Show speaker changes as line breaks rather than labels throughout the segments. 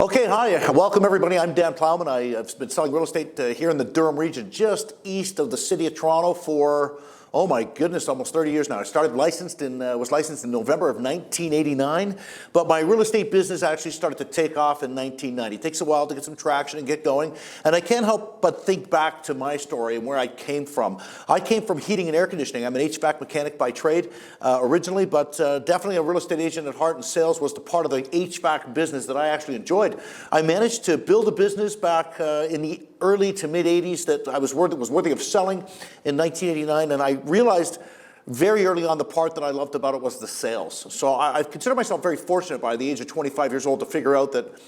Okay, hi, welcome everybody. I'm Dan Plowman. I've been selling real estate here in the Durham region, just east of the city of Toronto for, oh my goodness, almost 30 years now. I was licensed in November of 1989, but my real estate business actually started to take off in 1990. It takes a while to get some traction and get going, and I can't help but think back to my story and where I came from. I came from heating and air conditioning. I'm an HVAC mechanic by trade originally, but definitely a real estate agent at heart, and sales was the part of the HVAC business that I actually enjoyed. I managed to build a business back in the early to mid 80s that was worthy of selling in 1989, and I realized very early on the part that I loved about it was the sales. So I consider myself very fortunate by the age of 25 years old to figure out that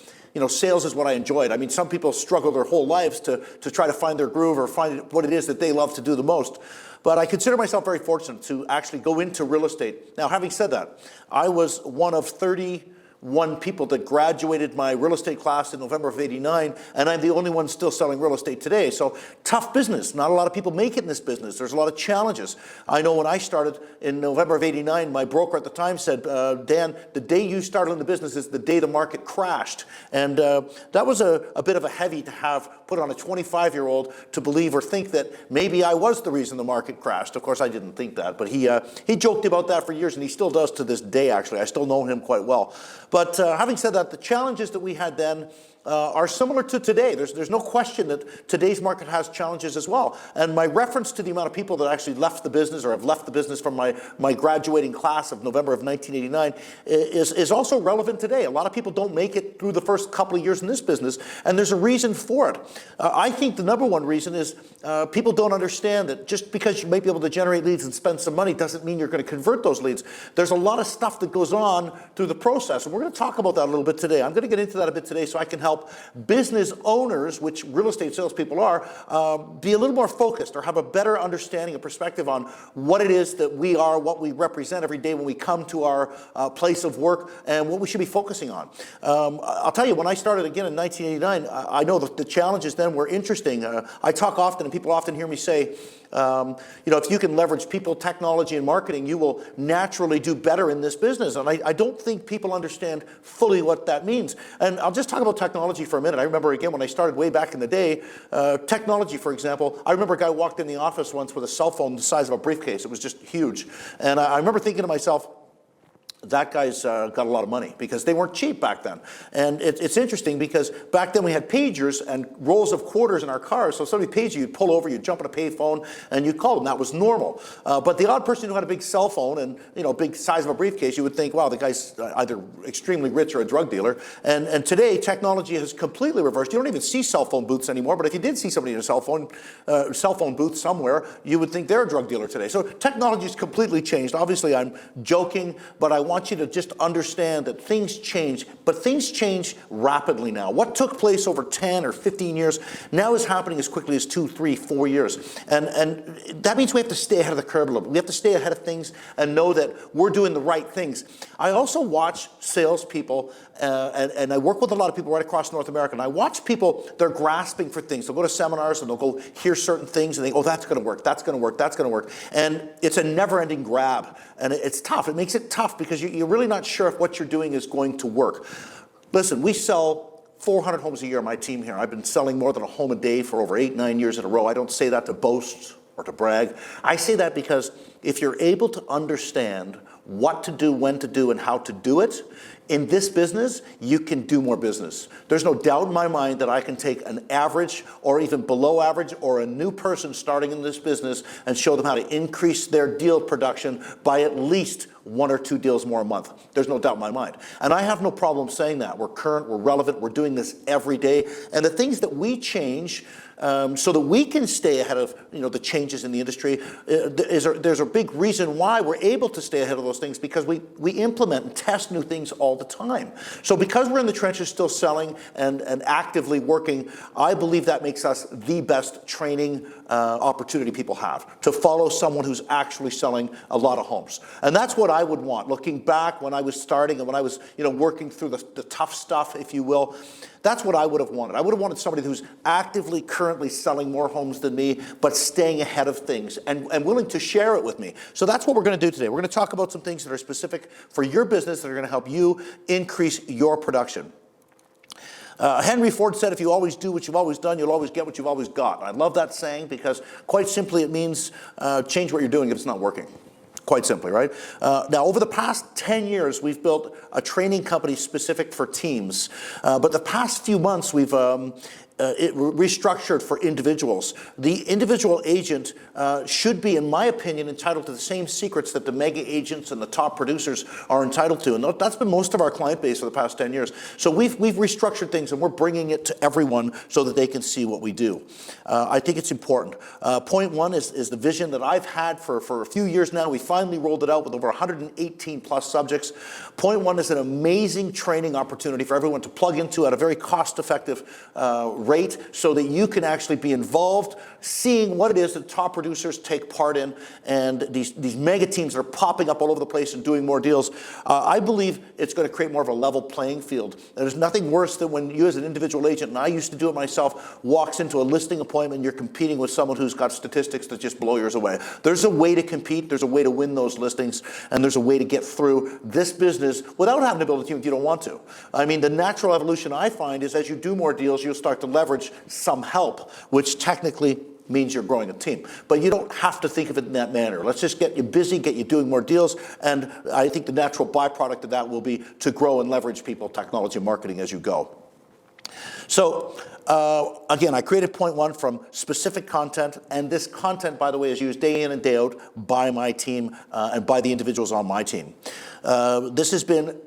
sales is what I enjoyed. I mean, some people struggle their whole lives to try to find their groove or find what it is that they love to do the most. But I consider myself very fortunate to actually go into real estate. Now, having said that, I was one of 31 people that graduated my real estate class in November of '89, and I'm the only one still selling real estate today. So tough business. Not a lot of people make it in this business. There's a lot of challenges. I know when I started in November of '89, my broker at the time said, Dan, the day you started in the business is the day the market crashed. And that was a bit of a heavy to have put on a 25-year-old to believe or think that maybe I was the reason the market crashed. Of course, I didn't think that, but he joked about that for years, and he still does to this day, actually. I still know him quite well. But having said that, the challenges that we had then are similar to today. There's no question that today's market has challenges as well. And my reference to the amount of people that actually left the business or have left the business from my graduating class of November of 1989 is also relevant today. A lot of people don't make it through the first couple of years in this business, and there's a reason for it. I think the number one reason is people don't understand that just because you might be able to generate leads and spend some money doesn't mean you're going to convert those leads. There's a lot of stuff that goes on through the process, and we're going to talk about that a little bit today. I'm going to get into that a bit today so I can help business owners, which real estate salespeople are, be a little more focused or have a better understanding and perspective on what it is that we are, what we represent every day when we come to our place of work, and what we should be focusing on. I'll tell you, when I started again in 1989, I know that the challenges then were interesting. I talk often, and people often hear me say, if you can leverage people, technology, and marketing, you will naturally do better in this business. And I don't think people understand fully what that means. And I'll just talk about technology for a minute. I remember, again, when I started way back in the day, technology, for example, I remember a guy walked in the office once with a cell phone the size of a briefcase. It was just huge. And I remember thinking to myself, that guy's got a lot of money, because they weren't cheap back then. And it's interesting because back then we had pagers and rolls of quarters in our cars. So if somebody paid you, you'd pull over, you'd jump on a pay phone, and you'd call them. That was normal. But the odd person who had a big cell phone and big size of a briefcase, you would think, wow, the guy's either extremely rich or a drug dealer. And today, technology has completely reversed. You don't even see cell phone booths anymore. But if you did see somebody in a cell phone booth somewhere, you would think they're a drug dealer today. So technology has completely changed. Obviously, I'm joking, but I want you to just understand that things change, but things change rapidly now. What took place over 10 or 15 years now is happening as quickly as 2, 3, 4 years. And that means we have to stay ahead of the curve a little bit. We have to stay ahead of things and know that we're doing the right things. I also watch salespeople, and I work with a lot of people right across North America, and I watch people, they're grasping for things. They'll go to seminars and they'll go hear certain things and they go, oh, that's going to work, that's going to work, that's going to work. And it's a never-ending grab. And it's tough. It makes it tough because you're really not sure if what you're doing is going to work. Listen, we sell 400 homes a year, my team here. I've been selling more than a home a day for over 8, 9 years in a row. I don't say that to boast or to brag. I say that because if you're able to understand what to do, when to do, and how to do it, in this business, you can do more business. There's no doubt in my mind that I can take an average or even below average or a new person starting in this business and show them how to increase their deal production by at least 1 or 2 deals more a month. There's no doubt in my mind. And I have no problem saying that. We're current, we're relevant, we're doing this every day. And the things that we change so that we can stay ahead of the changes in the industry, there's a big reason why we're able to stay ahead of those things, because we implement and test new things all the time. So because we're in the trenches still selling and actively working, I believe that makes us the best training opportunity people have, to follow someone who's actually selling a lot of homes. And that's what I would want. Looking back when I was starting and when I was working through the tough stuff, if you will, that's what I would have wanted. I would have wanted somebody who's actively currently selling more homes than me, but staying ahead of things and willing to share it with me. So that's what we're going to do today. We're going to talk about some things that are specific for your business that are going to help you increase your production. Henry Ford said, if you always do what you've always done, you'll always get what you've always got. I love that saying because quite simply it means change what you're doing if it's not working. Quite simply, right? Now, over the past 10 years, we've built a training company specific for teams. But the past few months, we've restructured for individuals. The individual agent should be, in my opinion, entitled to the same secrets that the mega agents and the top producers are entitled to. And that's been most of our client base for the past 10 years. So we've restructured things and we're bringing it to everyone so that they can see what we do. I think it's important. Point one is the vision that I've had for a few years now. We finally rolled it out with over 118 plus subjects. Point one is an amazing training opportunity for everyone to plug into at a very cost-effective rate so that you can actually be involved, seeing what it is that top producers take part in and these mega teams that are popping up all over the place and doing more deals. I believe it's going to create more of a level playing field. There's nothing worse than when you as an individual agent, and I used to do it myself, walks into a listing appointment, you're competing with someone who's got statistics that just blow yours away. There's a way to compete, there's a way to win those listings, and there's a way to get through this business without having to build a team if you don't want to. I mean, the natural evolution I find is as you do more deals, you'll start to leverage some help, which technically means you're growing a team. But you don't have to think of it in that manner. Let's just get you busy, get you doing more deals, and I think the natural byproduct of that will be to grow and leverage people, technology, and marketing as you go. So again, I created point one from specific content, and this content, by the way, is used day in and day out by my team and by the individuals on my team. This has been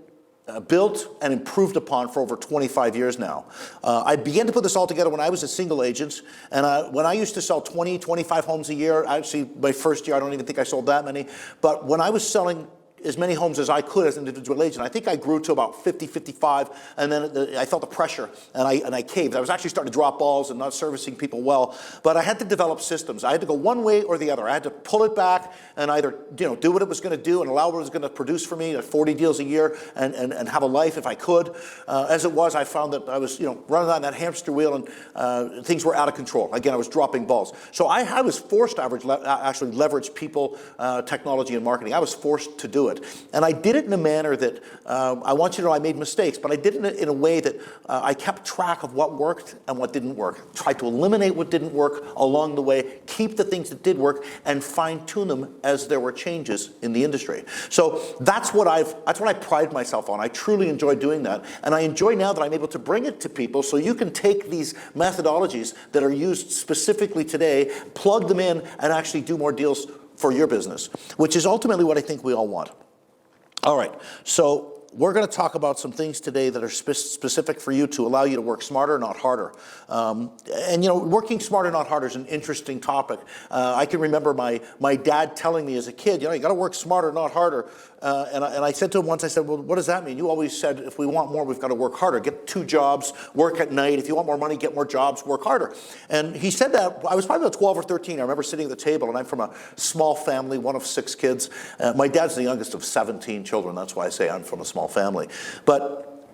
built and improved upon for over 25 years now. I began to put this all together when I was a single agent, and when I used to sell 20, 25 homes a year, actually my first year I don't even think I sold that many, but when I was selling as many homes as I could as an individual agent. I think I grew to about 50, 55, and then I felt the pressure, and I caved. I was actually starting to drop balls and not servicing people well, but I had to develop systems. I had to go one way or the other. I had to pull it back and either do what it was going to do and allow what it was going to produce for me, 40 deals a year, and have a life if I could. As it was, I found that I was running on that hamster wheel, and things were out of control. Again, I was dropping balls. So I was forced to actually leverage people, technology, and marketing. I was forced to do it. And I did it in a manner that, I want you to know I made mistakes, but I did it in a way that I kept track of what worked and what didn't work. Tried to eliminate what didn't work along the way, keep the things that did work, and fine-tune them as there were changes in the industry. So that's what I pride myself on. I truly enjoy doing that. And I enjoy now that I'm able to bring it to people so you can take these methodologies that are used specifically today, plug them in, and actually do more deals for your business, which is ultimately what I think we all want. All right, so we're going to talk about some things today that are specific for you to allow you to work smarter, not harder. Working smarter, not harder is an interesting topic. I can remember my dad telling me as a kid, you got to work smarter, not harder. And I said to him once, I said, well, what does that mean? You always said if we want more, we've got to work harder. Get 2 jobs, work at night. If you want more money, get more jobs, work harder. And he said that, I was probably about 12 or 13. I remember sitting at the table, and I'm from a small family, one of 6 kids. My dad's the youngest of 17 children. That's why I say I'm from a small family. But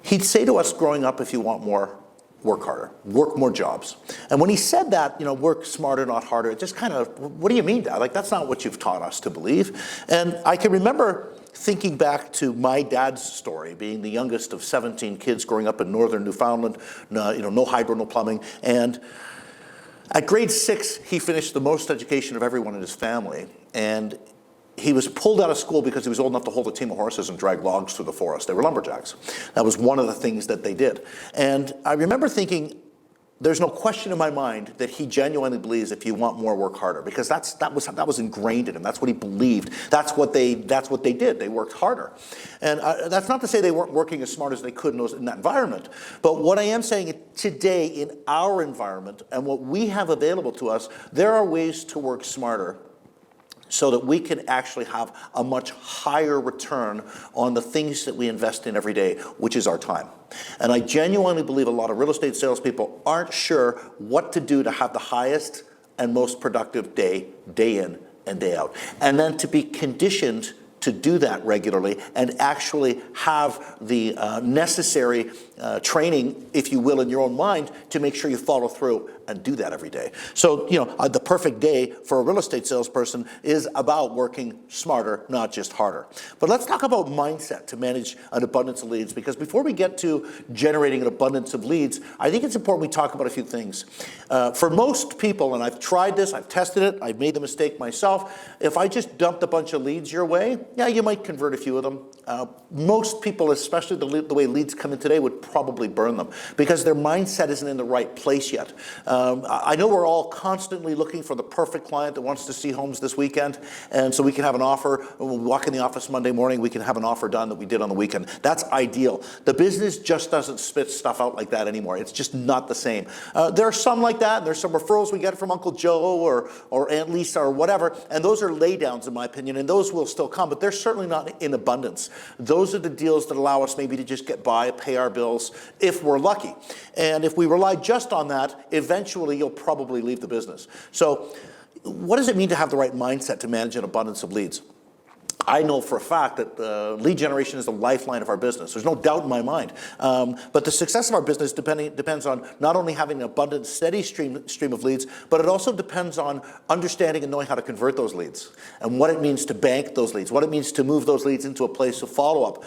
he'd say to us growing up, if you want more, work harder, work more jobs. And when he said that, work smarter, not harder, it just kind of, what do you mean, Dad? Like, that's not what you've taught us to believe. And I can remember thinking back to my dad's story, being the youngest of 17 kids growing up in northern Newfoundland, no hydro, no plumbing. And at grade 6, he finished the most education of everyone in his family. And he was pulled out of school because he was old enough to hold a team of horses and drag logs through the forest. They were lumberjacks. That was one of the things that they did. And I remember thinking, there's no question in my mind that he genuinely believes if you want more, work harder, because that was ingrained in him. That's what he believed. That's what they did. They worked harder. And that's not to say they weren't working as smart as they could in that environment. But what I am saying today in our environment and what we have available to us, there are ways to work smarter so that we can actually have a much higher return on the things that we invest in every day, which is our time. And I genuinely believe a lot of real estate salespeople aren't sure what to do to have the highest and most productive day in and day out. And then to be conditioned to do that regularly and actually have the necessary training, if you will, in your own mind to make sure you follow through and do that every day. So, the perfect day for a real estate salesperson is about working smarter, not just harder. But let's talk about mindset to manage an abundance of leads, because before we get to generating an abundance of leads, I think it's important we talk about a few things. For most people, and I've tried this, I've tested it, I've made the mistake myself, if I just dumped a bunch of leads your way, yeah, you might convert a few of them. Most people, especially the way leads come in today, would probably burn them because their mindset isn't in the right place yet. I know we're all constantly looking for the perfect client that wants to see homes this weekend, and so we can have an offer. When we walk in the office Monday morning, we can have an offer done that we did on the weekend. That's ideal. The business just doesn't spit stuff out like that anymore. It's just not the same. There are some like that, and there's some referrals we get from Uncle Joe or Aunt Lisa or whatever, and those are laydowns in my opinion, and those will still come, but they're certainly not in abundance. Those are the deals that allow us maybe to just get by, pay our bills, if we're lucky. And if we rely just on that, eventually you'll probably leave the business. So what does it mean to have the right mindset to manage an abundance of leads? I know for a fact that lead generation is the lifeline of our business. There's no doubt in my mind. But the success of our business depends on not only having an abundant, steady stream of leads, but it also depends on understanding and knowing how to convert those leads and what it means to bank those leads, what it means to move those leads into a place of follow-up.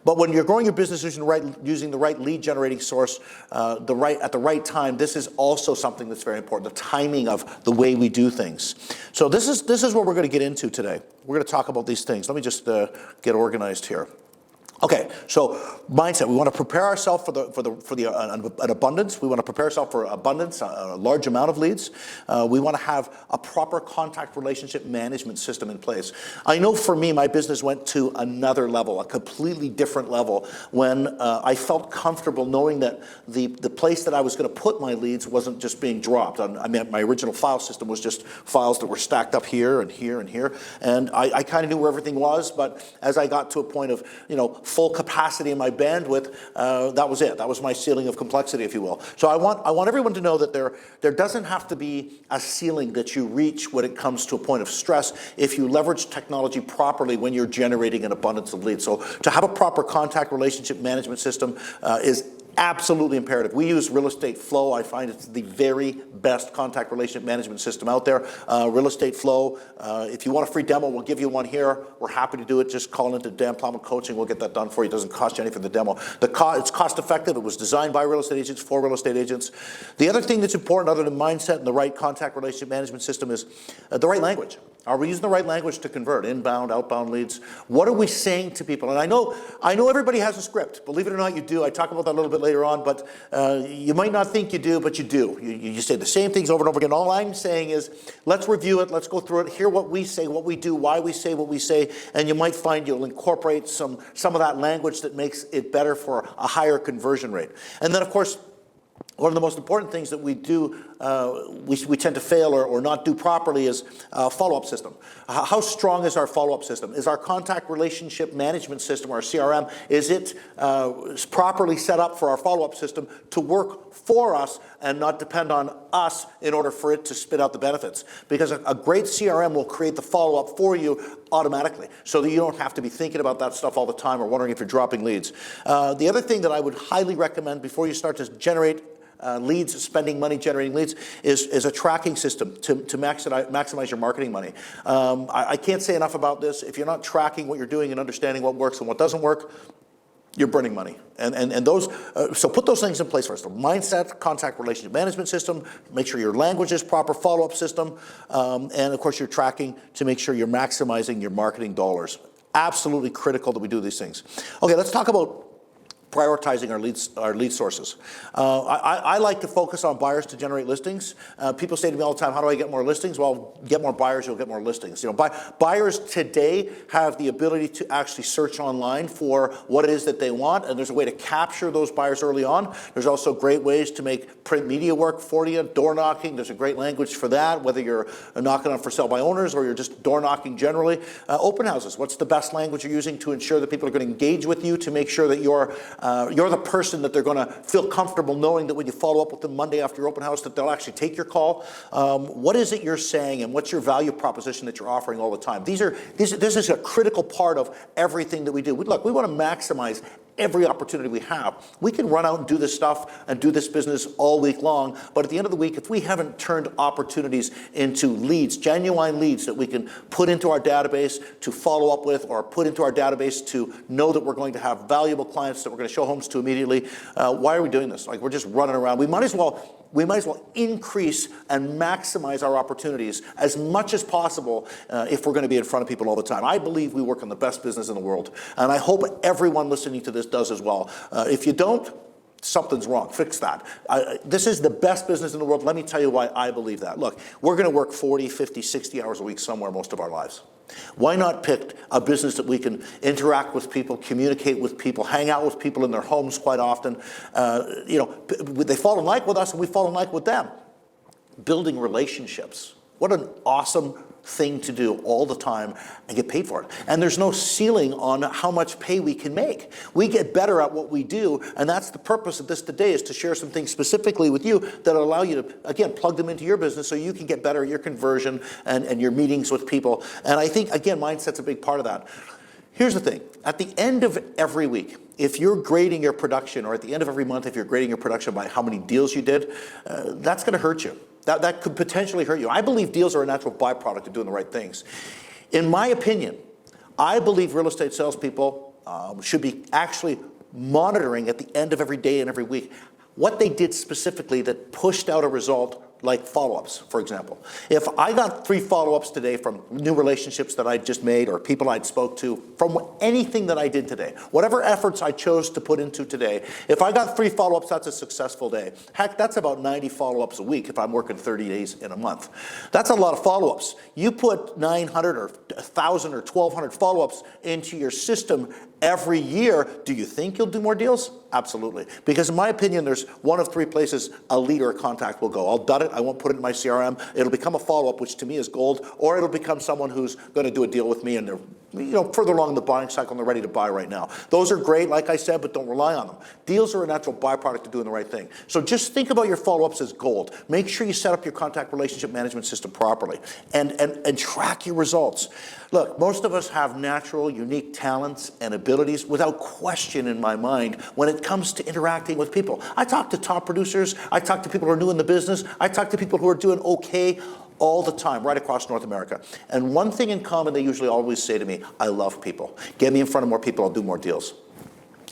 But when you're growing your business using the right lead generating source at the right time, this is also something that's very important, the timing of the way we do things. So this is what we're going to get into today. We're going to talk about these things. Let me just get organized here. Okay, so mindset. We want to prepare ourselves for an abundance. We want to prepare ourselves for abundance, a large amount of leads. We want to have a proper contact relationship management system in place. I know for me, my business went to another level, a completely different level, when I felt comfortable knowing that the place that I was going to put my leads wasn't just being dropped. I mean, my original file system was just files that were stacked up here and here and here, and I kind of knew where everything was. But as I got to a point of full capacity in my bandwidth, that was it. That was my ceiling of complexity, if you will. So I want everyone to know that there doesn't have to be a ceiling that you reach when it comes to a point of stress if you leverage technology properly when you're generating an abundance of leads. So to have a proper contact relationship management system is absolutely imperative. We use Real Estate Flow. I find it's the very best contact relationship management system out there. Real Estate Flow. If you want a free demo, we'll give you one here. We're happy to do it. Just call into Dan Plowman Coaching. We'll get that done for you. It doesn't cost you anything for the demo. It's cost effective. It was designed by real estate agents for real estate agents. The other thing that's important, other than mindset and the right contact relationship management system, is the right language. Are we using the right language to convert inbound, outbound leads? What are we saying to people? And I know everybody has a script. Believe it or not, you do. I talk about that a little bit later on, but you might not think you do, but you do. You say the same things over and over again. All I'm saying is, let's review it, let's go through it, hear what we say, what we do, why we say what we say, and you might find you'll incorporate some of that language that makes it better for a higher conversion rate. And then, of course, one of the most important things that we do, we tend to fail or not do properly is follow-up system. How strong is our follow-up system? Is our contact relationship management system, our CRM, is it properly set up for our follow-up system to work for us and not depend on us in order for it to spit out the benefits? Because a great CRM will create the follow-up for you automatically so that you don't have to be thinking about that stuff all the time or wondering if you're dropping leads. The other thing that I would highly recommend before you start to generate leads, spending money generating leads, is a tracking system to maximize your marketing money. I can't say enough about this. If you're not tracking what you're doing and understanding what works and what doesn't work, you're burning money. And those, so put those things in place first. The mindset, contact relationship management system, make sure your language is proper, follow-up system, and of course you're tracking to make sure you're maximizing your marketing dollars. Absolutely critical that we do these things. Okay, let's talk about prioritizing our lead sources. I like to focus on buyers to generate listings. People say to me all the time, how do I get more listings? Well, get more buyers, you'll get more listings. Buyers today have the ability to actually search online for what it is that they want, and there's a way to capture those buyers early on. There's also great ways to make print media work for you, door knocking. There's a great language for that, whether you're knocking on for sale by owners or you're just door knocking generally. Open houses, what's the best language you're using to ensure that people are going to engage with you, to make sure that you're the person that they're going to feel comfortable knowing that when you follow up with them Monday after your open house that they'll actually take your call. What is it you're saying and what's your value proposition that you're offering all the time? This is a critical part of everything that we do. Look, we want to maximize every opportunity we have. We can run out and do this stuff and do this business all week long, but at the end of the week, if we haven't turned opportunities into leads, genuine leads that we can put into our database to follow up with, or put into our database to know that we're going to have valuable clients that we're going to show homes to immediately, why are we doing this? Like, we're just running around. We might as well increase and maximize our opportunities as much as possible if we're going to be in front of people all the time. I believe we work in the best business in the world, and I hope everyone listening to this does as well. If you don't, something's wrong. Fix that. This is the best business in the world. Let me tell you why I believe that. Look, we're going to work 40, 50, 60 hours a week somewhere most of our lives. Why not pick a business that we can interact with people, communicate with people, hang out with people in their homes quite often? They fall in like with us and we fall in like with them. Building relationships. What an awesome thing to do all the time and get paid for it. And there's no ceiling on how much pay we can make. We get better at what we do, and that's the purpose of this today, is to share some things specifically with you that allow you to, again, plug them into your business so you can get better at your conversion and your meetings with people. And I think, again, mindset's a big part of that. Here's the thing. At the end of every week, if you're grading your production, or at the end of every month, if you're grading your production by how many deals you did, that's going to hurt you. That could potentially hurt you. I believe deals are a natural byproduct of doing the right things. In my opinion, I believe real estate salespeople should be actually monitoring at the end of every day and every week what they did specifically that pushed out a result, like follow-ups, for example. If I got 3 follow-ups today from new relationships that I just made, or people I'd spoke to, from anything that I did today, whatever efforts I chose to put into today, if I got 3 follow-ups, that's a successful day. Heck, that's about 90 follow-ups a week if I'm working 30 days in a month. That's a lot of follow-ups. You put 900 or 1,000 or 1,200 follow-ups into your system every year, do you think you'll do more deals? Absolutely. Because in my opinion, there's one of 3 places a lead or a contact will go. I'll dud it, I won't put it in my CRM, it'll become a follow-up, which to me is gold, or it'll become someone who's going to do a deal with me and they're further along the buying cycle and they're ready to buy right now. Those are great, like I said, but don't rely on them. Deals are a natural byproduct of doing the right thing. So just think about your follow-ups as gold. Make sure you set up your contact relationship management system properly and track your results. Look, most of us have natural, unique talents and abilities without question in my mind when it comes to interacting with people. I talk to top producers, I talk to people who are new in the business, I talk to people who are doing okay all the time, right across North America. And one thing in common they usually always say to me, I love people. Get me in front of more people, I'll do more deals.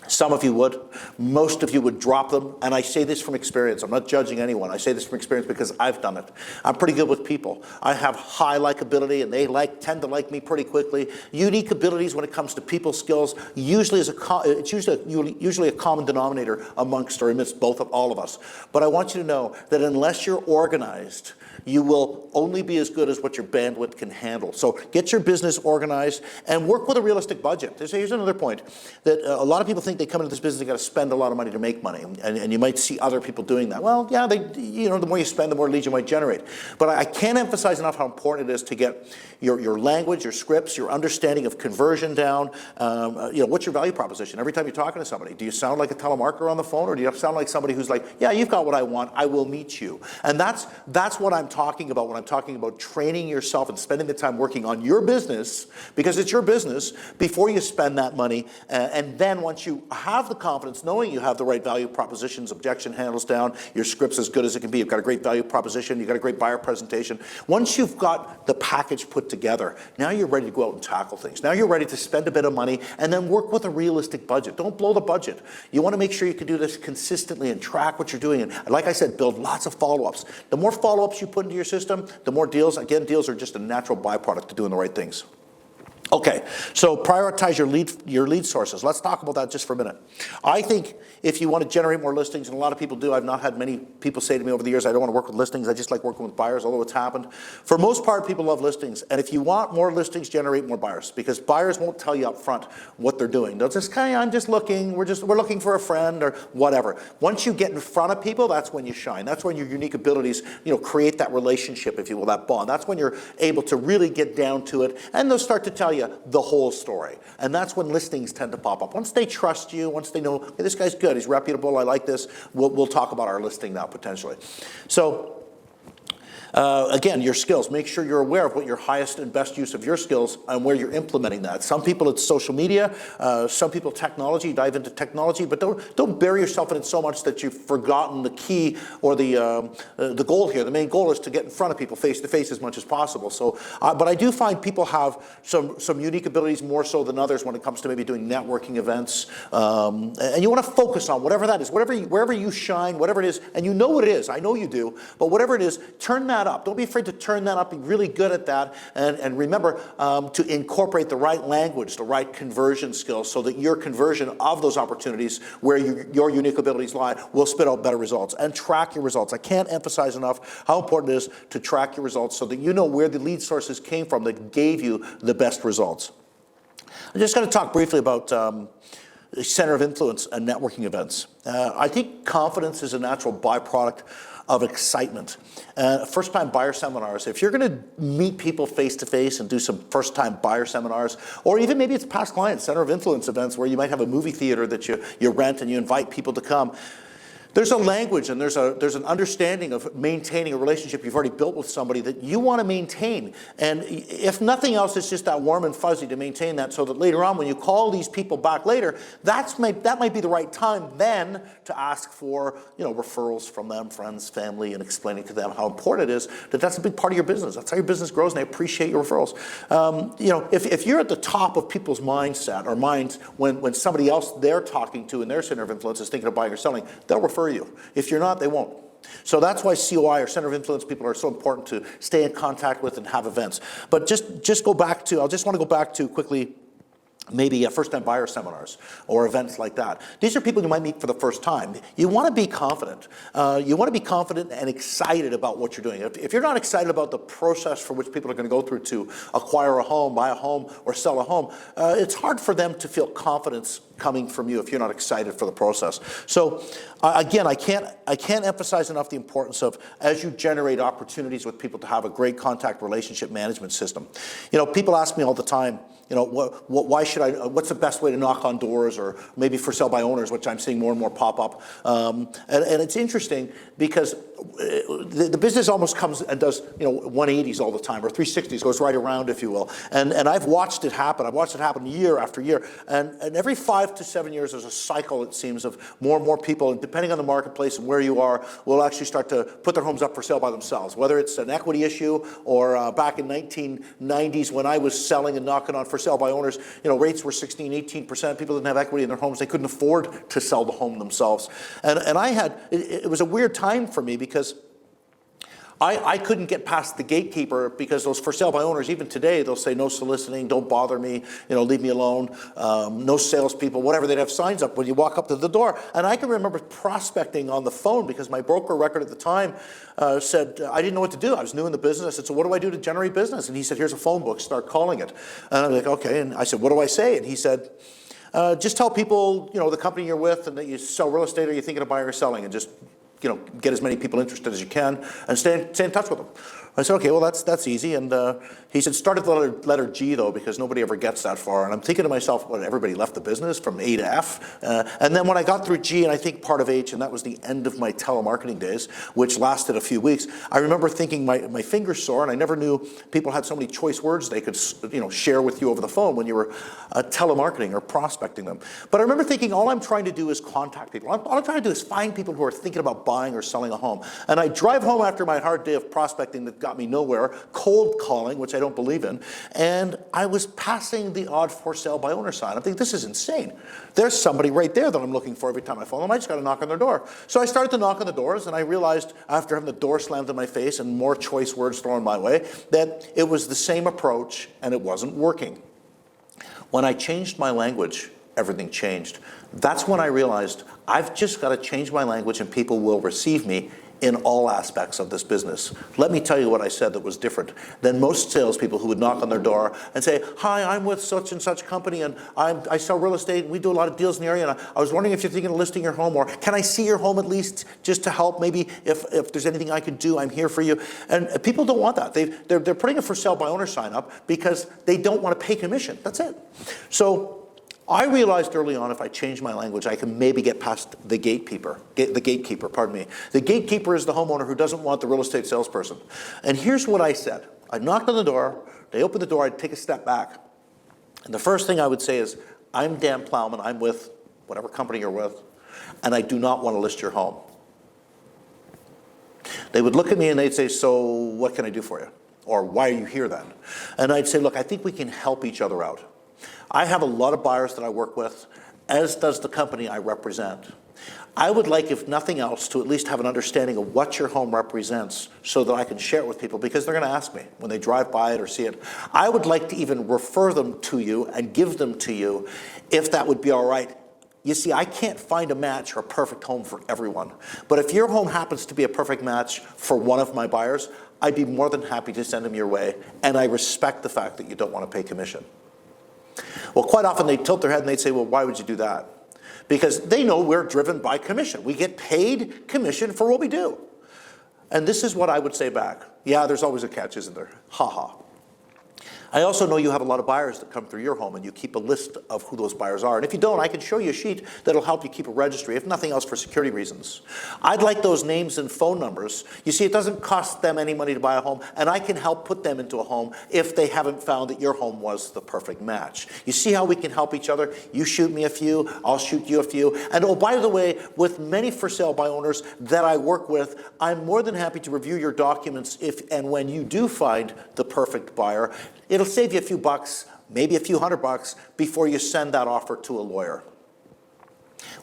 Some of you would. Most of you would drop them. And I say this from experience. I'm not judging anyone. I say this from experience because I've done it. I'm pretty good with people. I have high likability, and they tend to like me pretty quickly. Unique abilities when it comes to people skills usually it's usually a common denominator amongst or amidst all of us. But I want you to know that unless you're organized, you will only be as good as what your bandwidth can handle. So get your business organized and work with a realistic budget. Here's another point, that a lot of people think they come into this business, they got to spend a lot of money to make money. And you might see other people doing that. Well, yeah, the more you spend, the more leads you might generate. But I can't emphasize enough how important it is to get your language, your scripts, your understanding of conversion down. What's your value proposition? Every time you're talking to somebody, do you sound like a telemarketer on the phone, or do you sound like somebody who's like, yeah, you've got what I want, I will meet you? And that's what I'm talking about when I'm talking about training yourself and spending the time working on your business, because it's your business, before you spend that money. And then once you have the confidence, knowing you have the right value propositions, objection handles down, your script's as good as it can be, you've got a great value proposition, you've got a great buyer presentation. Once you've got the package put together, now you're ready to go out and tackle things. Now you're ready to spend a bit of money and then work with a realistic budget. Don't blow the budget. You want to make sure you can do this consistently and track what you're doing. And like I said, build lots of follow-ups. The more follow-ups you put into your system, the more deals. Again, deals are just a natural byproduct of doing the right things. Okay, so prioritize your lead sources. Let's talk about that just for a minute. I think if you want to generate more listings, and a lot of people do, I've not had many people say to me over the years, I don't want to work with listings, I just like working with buyers, although it's happened. For most part, people love listings, and if you want more listings, generate more buyers, because buyers won't tell you up front what they're doing. They'll just kind of, I'm just looking, we're looking for a friend or whatever. Once you get in front of people, that's when you shine. That's when your unique abilities, create that relationship, if you will, that bond. That's when you're able to really get down to it, and they'll start to tell you the whole story. And that's when listings tend to pop up. Once they trust you, once they know, hey, this guy's good, he's reputable, I like this, we'll talk about our listing now potentially. So Again, your skills. Make sure you're aware of what your highest and best use of your skills and where you're implementing that. Some people it's social media, some people technology, dive into technology, but don't bury yourself in it so much that you've forgotten the key or the goal here. The main goal is to get in front of people face to face as much as possible. So, but I do find people have some unique abilities more so than others when it comes to maybe doing networking events. And you want to focus on whatever that is, wherever you shine, whatever it is, and you know what it is. I know you do, but whatever it is, turn that up. Don't be afraid to turn that up. Be really good at that, and remember to incorporate the right language, the right conversion skills, so that your conversion of those opportunities where your unique abilities lie will spit out better results. And track your results. I can't emphasize enough how important it is to track your results so that you know where the lead sources came from that gave you the best results. I'm just going to talk briefly about center of influence and networking events. I think confidence is a natural byproduct of excitement. First-time buyer seminars, if you're going to meet people face-to-face and do some first-time buyer seminars, or even maybe it's past clients, center of influence events where you might have a movie theater that you rent and you invite people to come, there's a language and there's an understanding of maintaining a relationship you've already built with somebody that you want to maintain. And if nothing else, it's just that warm and fuzzy to maintain that so that later on when you call these people back later, that might be the right time then to ask for referrals from them, friends, family, and explaining to them how important it is that that's a big part of your business. That's how your business grows, and they appreciate your referrals. If you're at the top of people's mindset or minds when somebody else they're talking to in their center of influence is thinking of buying or selling, they'll refer you. If you're not, they won't. So that's why COI or center of influence people are so important to stay in contact with and have events. But just I just want to go back to quickly maybe first-time buyer seminars or events like that. These are people you might meet for the first time. You want to be confident. You want to be confident and excited about what you're doing. If you're not excited about the process for which people are going to go through to acquire a home, buy a home, or sell a home, it's hard for them to feel confidence coming from you if you're not excited for the process. So again, I can't emphasize enough the importance of, as you generate opportunities with people, to have a great contact relationship management system. People ask me all the time, what's the best way to knock on doors, or maybe for sale by owners, which I'm seeing more and more pop up. And it's interesting because the business almost comes and does 180s all the time, or 360s, goes right around, if you will. And I've watched it happen. I've watched it happen year after year. And every 5 to 7 years, there's a cycle, it seems, of more and more people, and depending on the marketplace and where you are, will actually start to put their homes up for sale by themselves, whether it's an equity issue or back in 1990s when I was selling and knocking on for sale by owners, rates were 16, 18%. People didn't have equity in their homes. They couldn't afford to sell the home themselves. And it was a weird time for me because I couldn't get past the gatekeeper, because those for sale by owners, even today, they'll say no soliciting, don't bother me, leave me alone, no salespeople, whatever. They'd have signs up when you walk up to the door. And I can remember prospecting on the phone because my broker record at the time said I didn't know what to do. I was new in the business. I said, so what do I do to generate business? And he said, here's a phone book, start calling it. And I'm like, okay. And I said, what do I say? And he said, just tell people, the company you're with and that you sell real estate, or you're thinking of buying or selling, and just get as many people interested as you can and stay in touch with them. I said, okay, well, that's easy. And he said, start at the letter G, though, because nobody ever gets that far. And I'm thinking to myself, well, everybody left the business from A to F. And then when I got through G and I think part of H, and that was the end of my telemarketing days, which lasted a few weeks, I remember thinking my fingers sore, and I never knew people had so many choice words they could share with you over the phone when you were telemarketing or prospecting them. But I remember thinking, all I'm trying to do is contact people. All I'm trying to do is find people who are thinking about buying or selling a home. And I drive home after my hard day of prospecting that got me nowhere, cold calling, which I don't believe in, and I was passing the odd for sale by owner sign. I'm thinking, this is insane. There's somebody right there that I'm looking for every time I phone them. I just got to knock on their door. So I started to knock on the doors, and I realized after having the door slammed in my face and more choice words thrown my way that it was the same approach and it wasn't working. When I changed my language, everything changed. That's when I realized I've just got to change my language and people will receive me in all aspects of this business. Let me tell you what I said that was different than most salespeople who would knock on their door and say, hi, I'm with such and such company, and I sell real estate, and we do a lot of deals in the area, and I was wondering if you're thinking of listing your home, or can I see your home at least just to help? Maybe if there's anything I could do, I'm here for you. And people don't want that. They're putting a for sale by owner sign up because they don't want to pay commission. That's it. So I realized early on if I changed my language, I can maybe get past the gatekeeper. The gatekeeper, pardon me. The gatekeeper is the homeowner who doesn't want the real estate salesperson. And here's what I said. I knocked on the door, they opened the door, I'd take a step back. And the first thing I would say is, I'm Dan Plowman, I'm with whatever company you're with, and I do not want to list your home. They would look at me and they'd say, so what can I do for you? Or why are you here then? And I'd say, look, I think we can help each other out. I have a lot of buyers that I work with, as does the company I represent. I would like, if nothing else, to at least have an understanding of what your home represents so that I can share it with people, because they're going to ask me when they drive by it or see it. I would like to even refer them to you and give them to you if that would be all right. You see, I can't find a match or a perfect home for everyone. But if your home happens to be a perfect match for one of my buyers, I'd be more than happy to send them your way. And I respect the fact that you don't want to pay commission. Well, quite often they'd tilt their head and they'd say, well, why would you do that? Because they know we're driven by commission. We get paid commission for what we do. And this is what I would say back. Yeah, there's always a catch, isn't there? Ha ha. I also know you have a lot of buyers that come through your home, and you keep a list of who those buyers are. And if you don't, I can show you a sheet that'll help you keep a registry, if nothing else for security reasons. I'd like those names and phone numbers. You see, it doesn't cost them any money to buy a home, and I can help put them into a home if they haven't found that your home was the perfect match. You see how we can help each other? You shoot me a few, I'll shoot you a few. And oh, by the way, with many for sale by owners that I work with, I'm more than happy to review your documents if and when you do find the perfect buyer. It'll save you a few bucks, maybe a few $100 before you send that offer to a lawyer.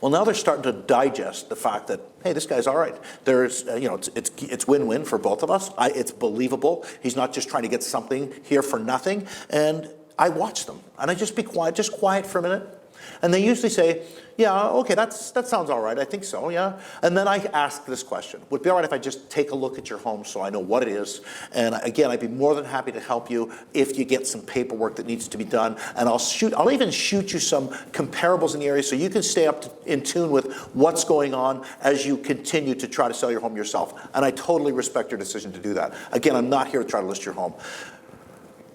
Well, now they're starting to digest the fact that, hey, this guy's all right. There's, it's win-win for both of us. It's believable. He's not just trying to get something here for nothing. And I watch them, and I just be quiet, just quiet for a minute. And they usually say, yeah, okay, that sounds all right, I think so, yeah. And then I ask this question, would it be all right if I just take a look at your home so I know what it is? And again, I'd be more than happy to help you if you get some paperwork that needs to be done. And I'll even shoot you some comparables in the area so you can stay in tune with what's going on as you continue to try to sell your home yourself. And I totally respect your decision to do that. Again, I'm not here to try to list your home.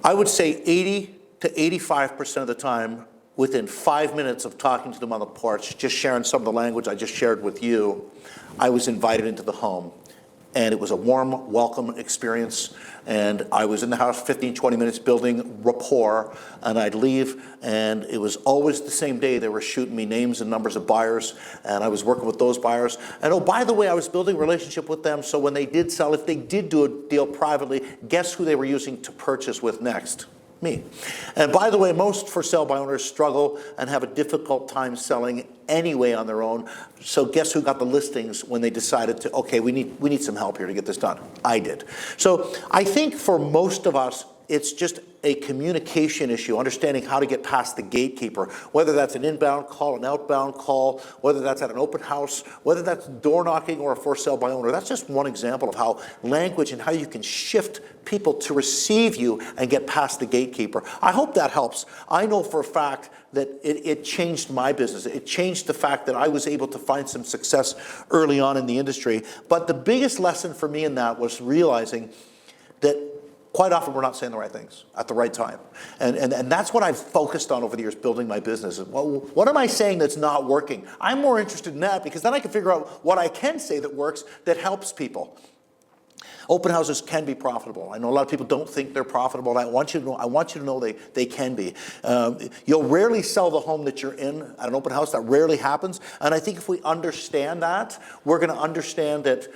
I would say 80 to 85% of the time, within 5 minutes of talking to them on the porch, just sharing some of the language I just shared with you, I was invited into the home. And it was a warm, welcome experience. And I was in the house 15, 20 minutes building rapport, and I'd leave, and it was always the same day. They were shooting me names and numbers of buyers, and I was working with those buyers. And oh, by the way, I was building a relationship with them, so when they did sell, if they did do a deal privately, guess who they were using to purchase with next? Me. And by the way, most for sale by owners struggle and have a difficult time selling anyway on their own. So guess who got the listings when they decided to, okay, we need some help here to get this done? I did. So I think for most of us, it's just a communication issue, understanding how to get past the gatekeeper, whether that's an inbound call, an outbound call, whether that's at an open house, whether that's door knocking or a for sale by owner. That's just one example of how language and how you can shift people to receive you and get past the gatekeeper. I hope that helps. I know for a fact that it changed my business. It changed the fact that I was able to find some success early on in the industry. But the biggest lesson for me in that was realizing that quite often we're not saying the right things at the right time. And that's what I've focused on over the years building my business. Well, what am I saying that's not working? I'm more interested in that because then I can figure out what I can say that works, that helps people. Open houses can be profitable. I know a lot of people don't think they're profitable. And I want you to know they can be. You'll rarely sell the home that you're in at an open house. That rarely happens. And I think if we understand that, we're going to understand that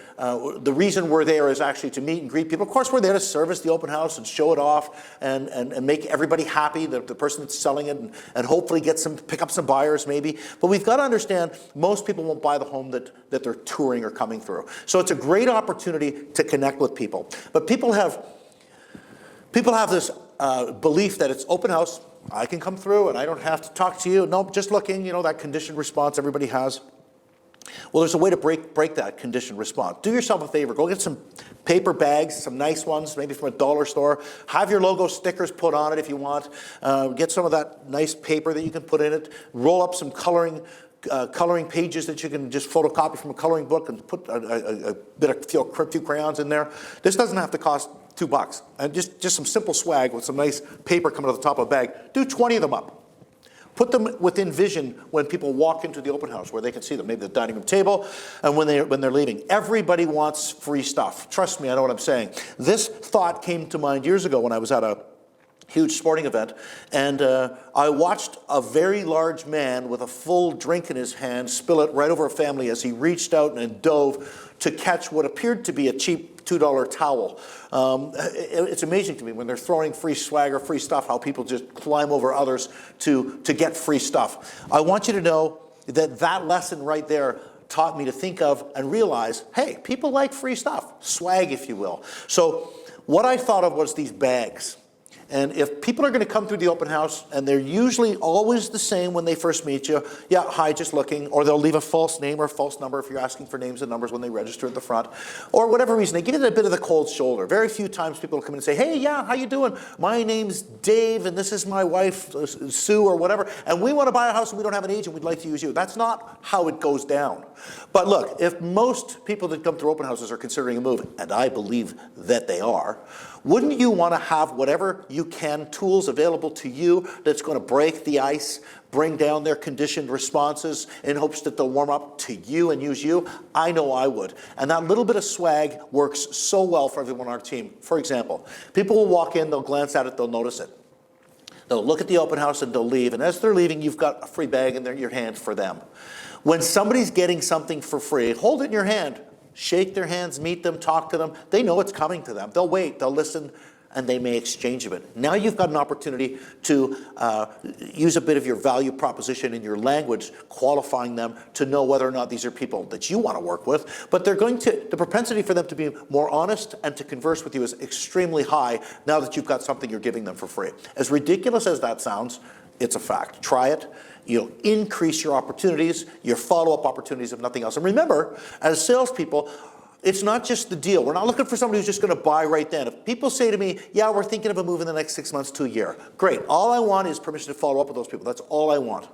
the reason we're there is actually to meet and greet people. Of course, we're there to service the open house and show it off and make everybody happy, the person that's selling it, and hopefully pick up some buyers maybe. But we've got to understand most people won't buy the home that they're touring or coming through. So it's a great opportunity to connect with people. But people have this belief that it's open house, I can come through and I don't have to talk to you. No, just looking, that conditioned response everybody has. Well, there's a way to break that conditioned response. Do yourself a favor. Go get some paper bags, some nice ones, maybe from a dollar store. Have your logo stickers put on it if you want. Get some of that nice paper that you can put in it. Roll up some coloring pages that you can just photocopy from a coloring book and put a few crayons in there. This doesn't have to cost $2. And just some simple swag with some nice paper coming out of the top of a bag. Do 20 of them up. Put them within vision when people walk into the open house where they can see them, maybe the dining room table, and when they're leaving. Everybody wants free stuff. Trust me, I know what I'm saying. This thought came to mind years ago when I was at a huge sporting event, and I watched a very large man with a full drink in his hand spill it right over a family as he reached out and dove to catch what appeared to be a cheap $2 towel. It's amazing to me when they're throwing free swag or free stuff, how people just climb over others to get free stuff. I want you to know that that lesson right there taught me to think of and realize, hey, people like free stuff, swag, if you will. So what I thought of was these bags. And if people are going to come through the open house, and they're usually always the same when they first meet you, yeah, hi, just looking, or they'll leave a false name or a false number if you're asking for names and numbers when they register at the front, or whatever reason, they give it a bit of the cold shoulder. Very few times people will come in and say, hey, yeah, how you doing? My name's Dave, and this is my wife, Sue, or whatever, and we want to buy a house and we don't have an agent, we'd like to use you. That's not how it goes down. But look, if most people that come through open houses are considering a move, and I believe that they are, wouldn't you want to have whatever you can, tools available to you that's going to break the ice, bring down their conditioned responses in hopes that they'll warm up to you and use you? I know I would. And that little bit of swag works so well for everyone on our team. For example, people will walk in, they'll glance at it, they'll notice it. They'll look at the open house and they'll leave. And as they're leaving, you've got a free bag in your hand for them. When somebody's getting something for free, hold it in your hand. Shake their hands, meet them, talk to them. They know it's coming to them. They'll wait, they'll listen, and they may exchange of it. Now you've got an opportunity to use a bit of your value proposition in your language, qualifying them to know whether or not these are people that you want to work with. But the propensity for them to be more honest and to converse with you is extremely high now that you've got something you're giving them for free. As ridiculous as that sounds, it's a fact. Try it. You'll increase your opportunities, your follow-up opportunities, if nothing else. And remember, as salespeople, it's not just the deal. We're not looking for somebody who's just going to buy right then. If people say to me, yeah, we're thinking of a move in the next 6 months to a year, great. All I want is permission to follow up with those people. That's all I want.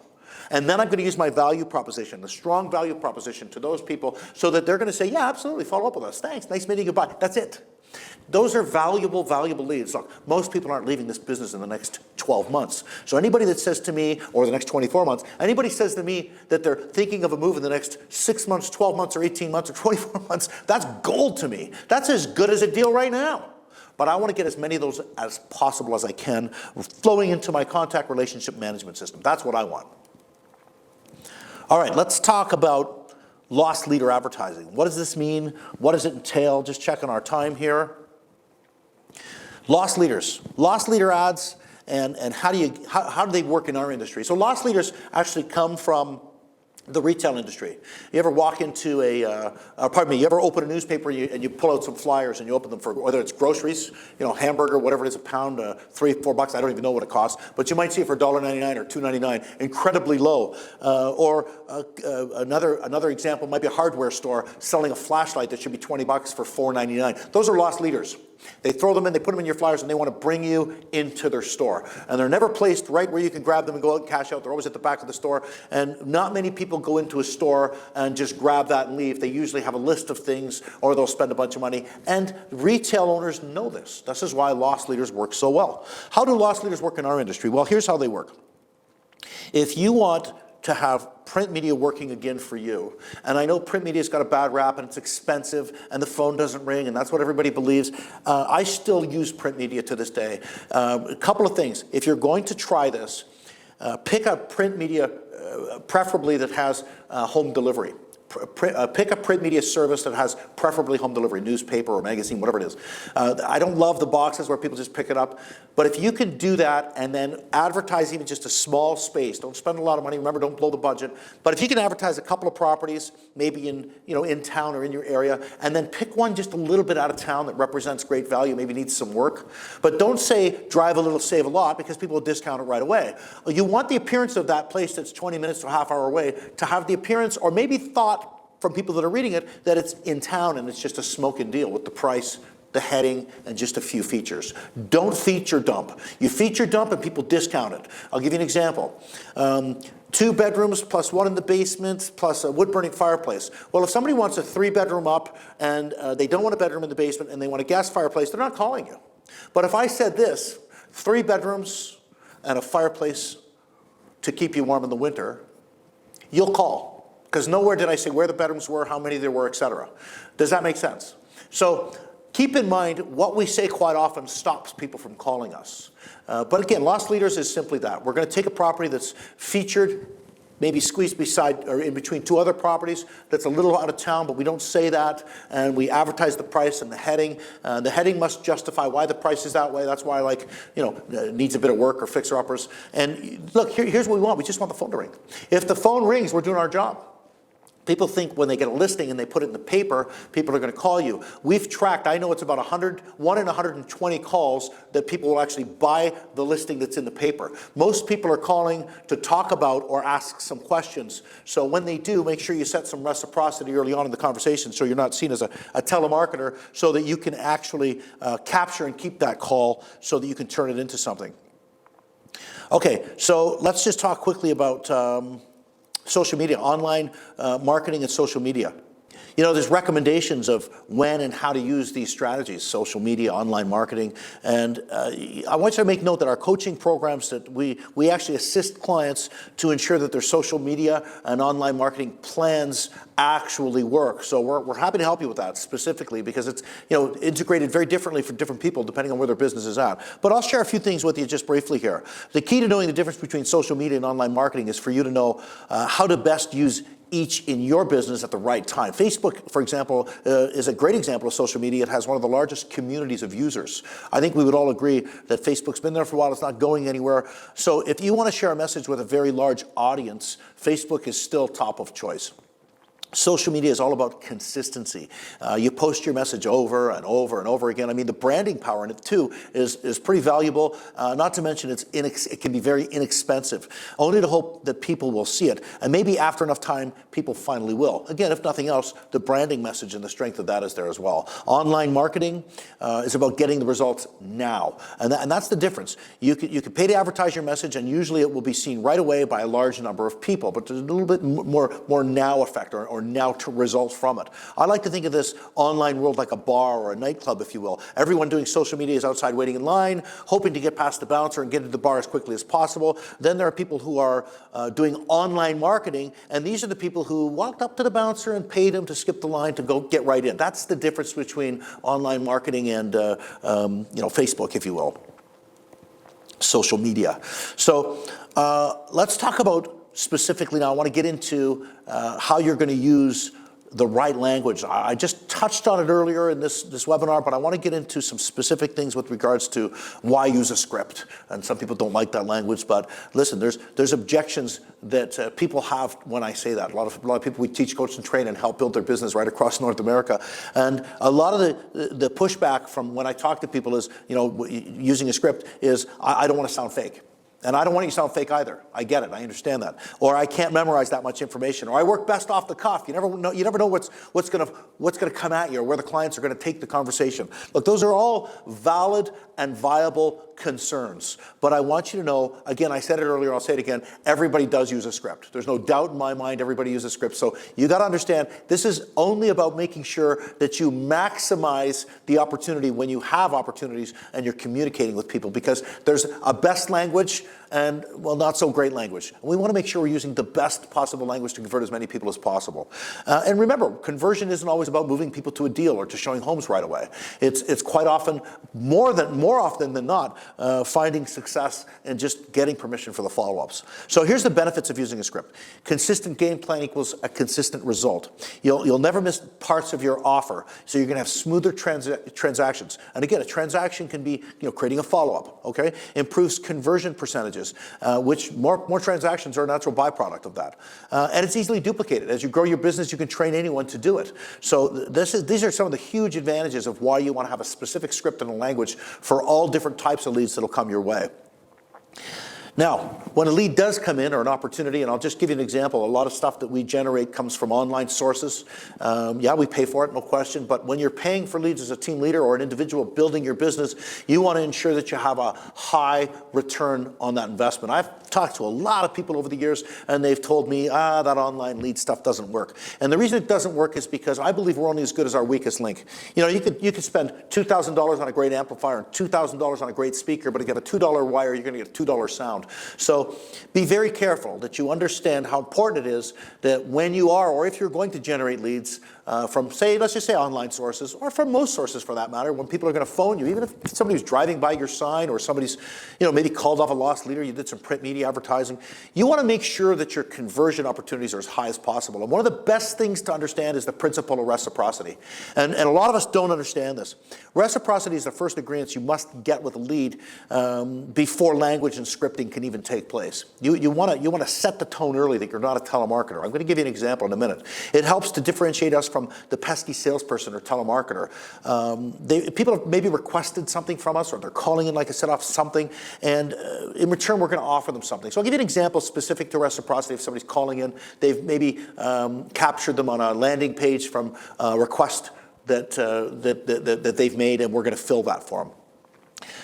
And then I'm going to use my value proposition, the strong value proposition to those people so that they're going to say, yeah, absolutely, follow up with us. Thanks, nice meeting you, bye. That's it. Those are valuable, valuable leads. Look, most people aren't leaving this business in the next 12 months. So anybody that says to me, or the next 24 months, anybody says to me that they're thinking of a move in the next 6 months, 12 months, or 18 months, or 24 months, that's gold to me. That's as good as a deal right now. But I want to get as many of those as possible as I can flowing into my contact relationship management system. That's what I want. All right, let's talk about lost leader advertising. What does this mean? What does it entail? Just checking our time here. Lost leaders, lost leader ads, and how do they work in our industry? So lost leaders actually come from the retail industry. You ever walk into you ever open a newspaper and you pull out some flyers and you open them for, whether it's groceries, hamburger, whatever it is, a pound, $3 or $4, I don't even know what it costs, but you might see it for $1.99 or $2.99, incredibly low. Another example might be a hardware store selling a flashlight that should be $20 for $4.99. Those are lost leaders. They throw them in, they put them in your flyers, and they want to bring you into their store. And they're never placed right where you can grab them and go out and cash out. They're always at the back of the store. And not many people go into a store and just grab that and leave. They usually have a list of things, or they'll spend a bunch of money. And retail owners know this. This is why lost leaders work so well. How do lost leaders work in our industry? Well, here's how they work. If you want to have print media working again for you. And I know print media's got a bad rap and it's expensive and the phone doesn't ring and that's what everybody believes. I still use print media to this day. A couple of things. If you're going to try this, pick a print media preferably that has home delivery. Pick a print media service that has preferably home delivery, newspaper or magazine, whatever it is. I don't love the boxes where people just pick it up, but if you can do that and then advertise even just a small space, don't spend a lot of money, remember, don't blow the budget, but if you can advertise a couple of properties, maybe in town or in your area, and then pick one just a little bit out of town that represents great value, maybe needs some work, but don't say drive a little, save a lot, because people will discount it right away. You want the appearance of that place that's 20 minutes to a half hour away to have the appearance or maybe thought from people that are reading it that it's in town and it's just a smoking deal with the price, the heading, and just a few features. Don't feature dump. You feature dump and people discount it. I'll give you an example. 2 bedrooms plus 1 in the basement plus a wood-burning fireplace. Well, if somebody wants a 3-bedroom up and they don't want a bedroom in the basement and they want a gas fireplace, they're not calling you. But if I said this, 3 bedrooms and a fireplace to keep you warm in the winter, you'll call. Because nowhere did I say where the bedrooms were, how many there were, etc. Does that make sense? So keep in mind, what we say quite often stops people from calling us. But again, loss leaders is simply that. We're going to take a property that's featured, maybe squeezed beside or in between two other properties that's a little out of town, but we don't say that, and we advertise the price and the heading. The heading must justify why the price is that way. That's why, like, needs a bit of work or fixer-uppers. And look, here's what we want. We just want the phone to ring. If the phone rings, we're doing our job. People think when they get a listing and they put it in the paper, people are going to call you. We've tracked, I know it's about 1 in 120 calls that people will actually buy the listing that's in the paper. Most people are calling to talk about or ask some questions. So when they do, make sure you set some reciprocity early on in the conversation so you're not seen as a telemarketer, so that you can actually capture and keep that call so that you can turn it into something. Okay, so let's just talk quickly about social media, online marketing and social media. There's recommendations of when and how to use these strategies, social media, online marketing. And I want you to make note that our coaching programs, that we actually assist clients to ensure that their social media and online marketing plans actually work. So we're happy to help you with that specifically, because it's integrated very differently for different people depending on where their business is at. But I'll share a few things with you just briefly here. The key to knowing the difference between social media and online marketing is for you to know how to best use each in your business at the right time. Facebook, for example, is a great example of social media. It has one of the largest communities of users. I think we would all agree that Facebook's been there for a while. It's not going anywhere. So if you want to share a message with a very large audience, Facebook is still top of choice. Social media is all about consistency. You post your message over and over and over again. I mean, the branding power in it too is pretty valuable. Not to mention it can be very inexpensive. Only to hope that people will see it, and maybe after enough time, people finally will. Again, if nothing else, the branding message and the strength of that is there as well. Online marketing is about getting the results now, and that's the difference. You can pay to advertise your message, and usually it will be seen right away by a large number of people. But there's a little bit more now effect or now to results from it. I like to think of this online world like a bar or a nightclub, if you will. Everyone doing social media is outside waiting in line, hoping to get past the bouncer and get into the bar as quickly as possible. Then there are people who are doing online marketing, and these are the people who walked up to the bouncer and paid him to skip the line to go get right in. That's the difference between online marketing and Facebook, if you will, social media. So let's talk about specifically now. I want to get into how you're going to use the right language. I just touched on it earlier in this webinar, but I want to get into some specific things with regards to why use a script. And some people don't like that language, but listen, there's objections that people have when I say that. A lot of people we teach, coach, and train and help build their business right across North America. And a lot of the pushback from when I talk to people is, using a script is, I don't want to sound fake. And I don't want you to sound fake either. I get it. I understand that. Or I can't memorize that much information. Or I work best off the cuff. You never know what's going to come at you, or where the clients are going to take the conversation. Look, those are all valid and viable concerns. But I want you to know, again, I said it earlier, I'll say it again, everybody does use a script. There's no doubt in my mind everybody uses a script. So you got to understand, this is only about making sure that you maximize the opportunity when you have opportunities and you're communicating with people, because there's a best language and, well, not so great language. And we want to make sure we're using the best possible language to convert as many people as possible. And remember, conversion isn't always about moving people to a deal or to showing homes right away. It's quite often, more often than not, finding success and just getting permission for the follow-ups. So here's the benefits of using a script. Consistent game plan equals a consistent result. You'll never miss parts of your offer, so you're going to have smoother transactions. And again, a transaction can be creating a follow-up. Okay, improves conversion percentages, which more transactions are a natural byproduct of that. And it's easily duplicated. As you grow your business, you can train anyone to do it. So these are some of the huge advantages of why you want to have a specific script and a language for all different types of leads that'll come your way. Now, when a lead does come in, or an opportunity, and I'll just give you an example, a lot of stuff that we generate comes from online sources. Yeah, we pay for it, no question, but when you're paying for leads as a team leader or an individual building your business, you want to ensure that you have a high return on that investment. I've talked to a lot of people over the years, and they've told me, that online lead stuff doesn't work. And the reason it doesn't work is because I believe we're only as good as our weakest link. You could spend $2,000 on a great amplifier and $2,000 on a great speaker, but if you have a $2 wire, you're going to get a $2 sound. So be very careful that you understand how important it is that when you are, or if you're going to generate leads from, say, let's just say online sources, or from most sources for that matter, when people are going to phone you, even if somebody's driving by your sign or somebody's, maybe called off a lost leader, you did some print media advertising, you want to make sure that your conversion opportunities are as high as possible. And one of the best things to understand is the principle of reciprocity. And a lot of us don't understand this. Reciprocity is the first ingredient you must get with a lead before language and scripting can even take place. You want to set the tone early that you're not a telemarketer. I'm going to give you an example in a minute. It helps to differentiate us from the pesky salesperson or telemarketer. People have maybe requested something from us, or they're calling in, like I said, off something, and in return we're going to offer them something. So I'll give you an example specific to reciprocity. If somebody's calling in, they've maybe captured them on a landing page from a request that they've made, and we're going to fill that for them.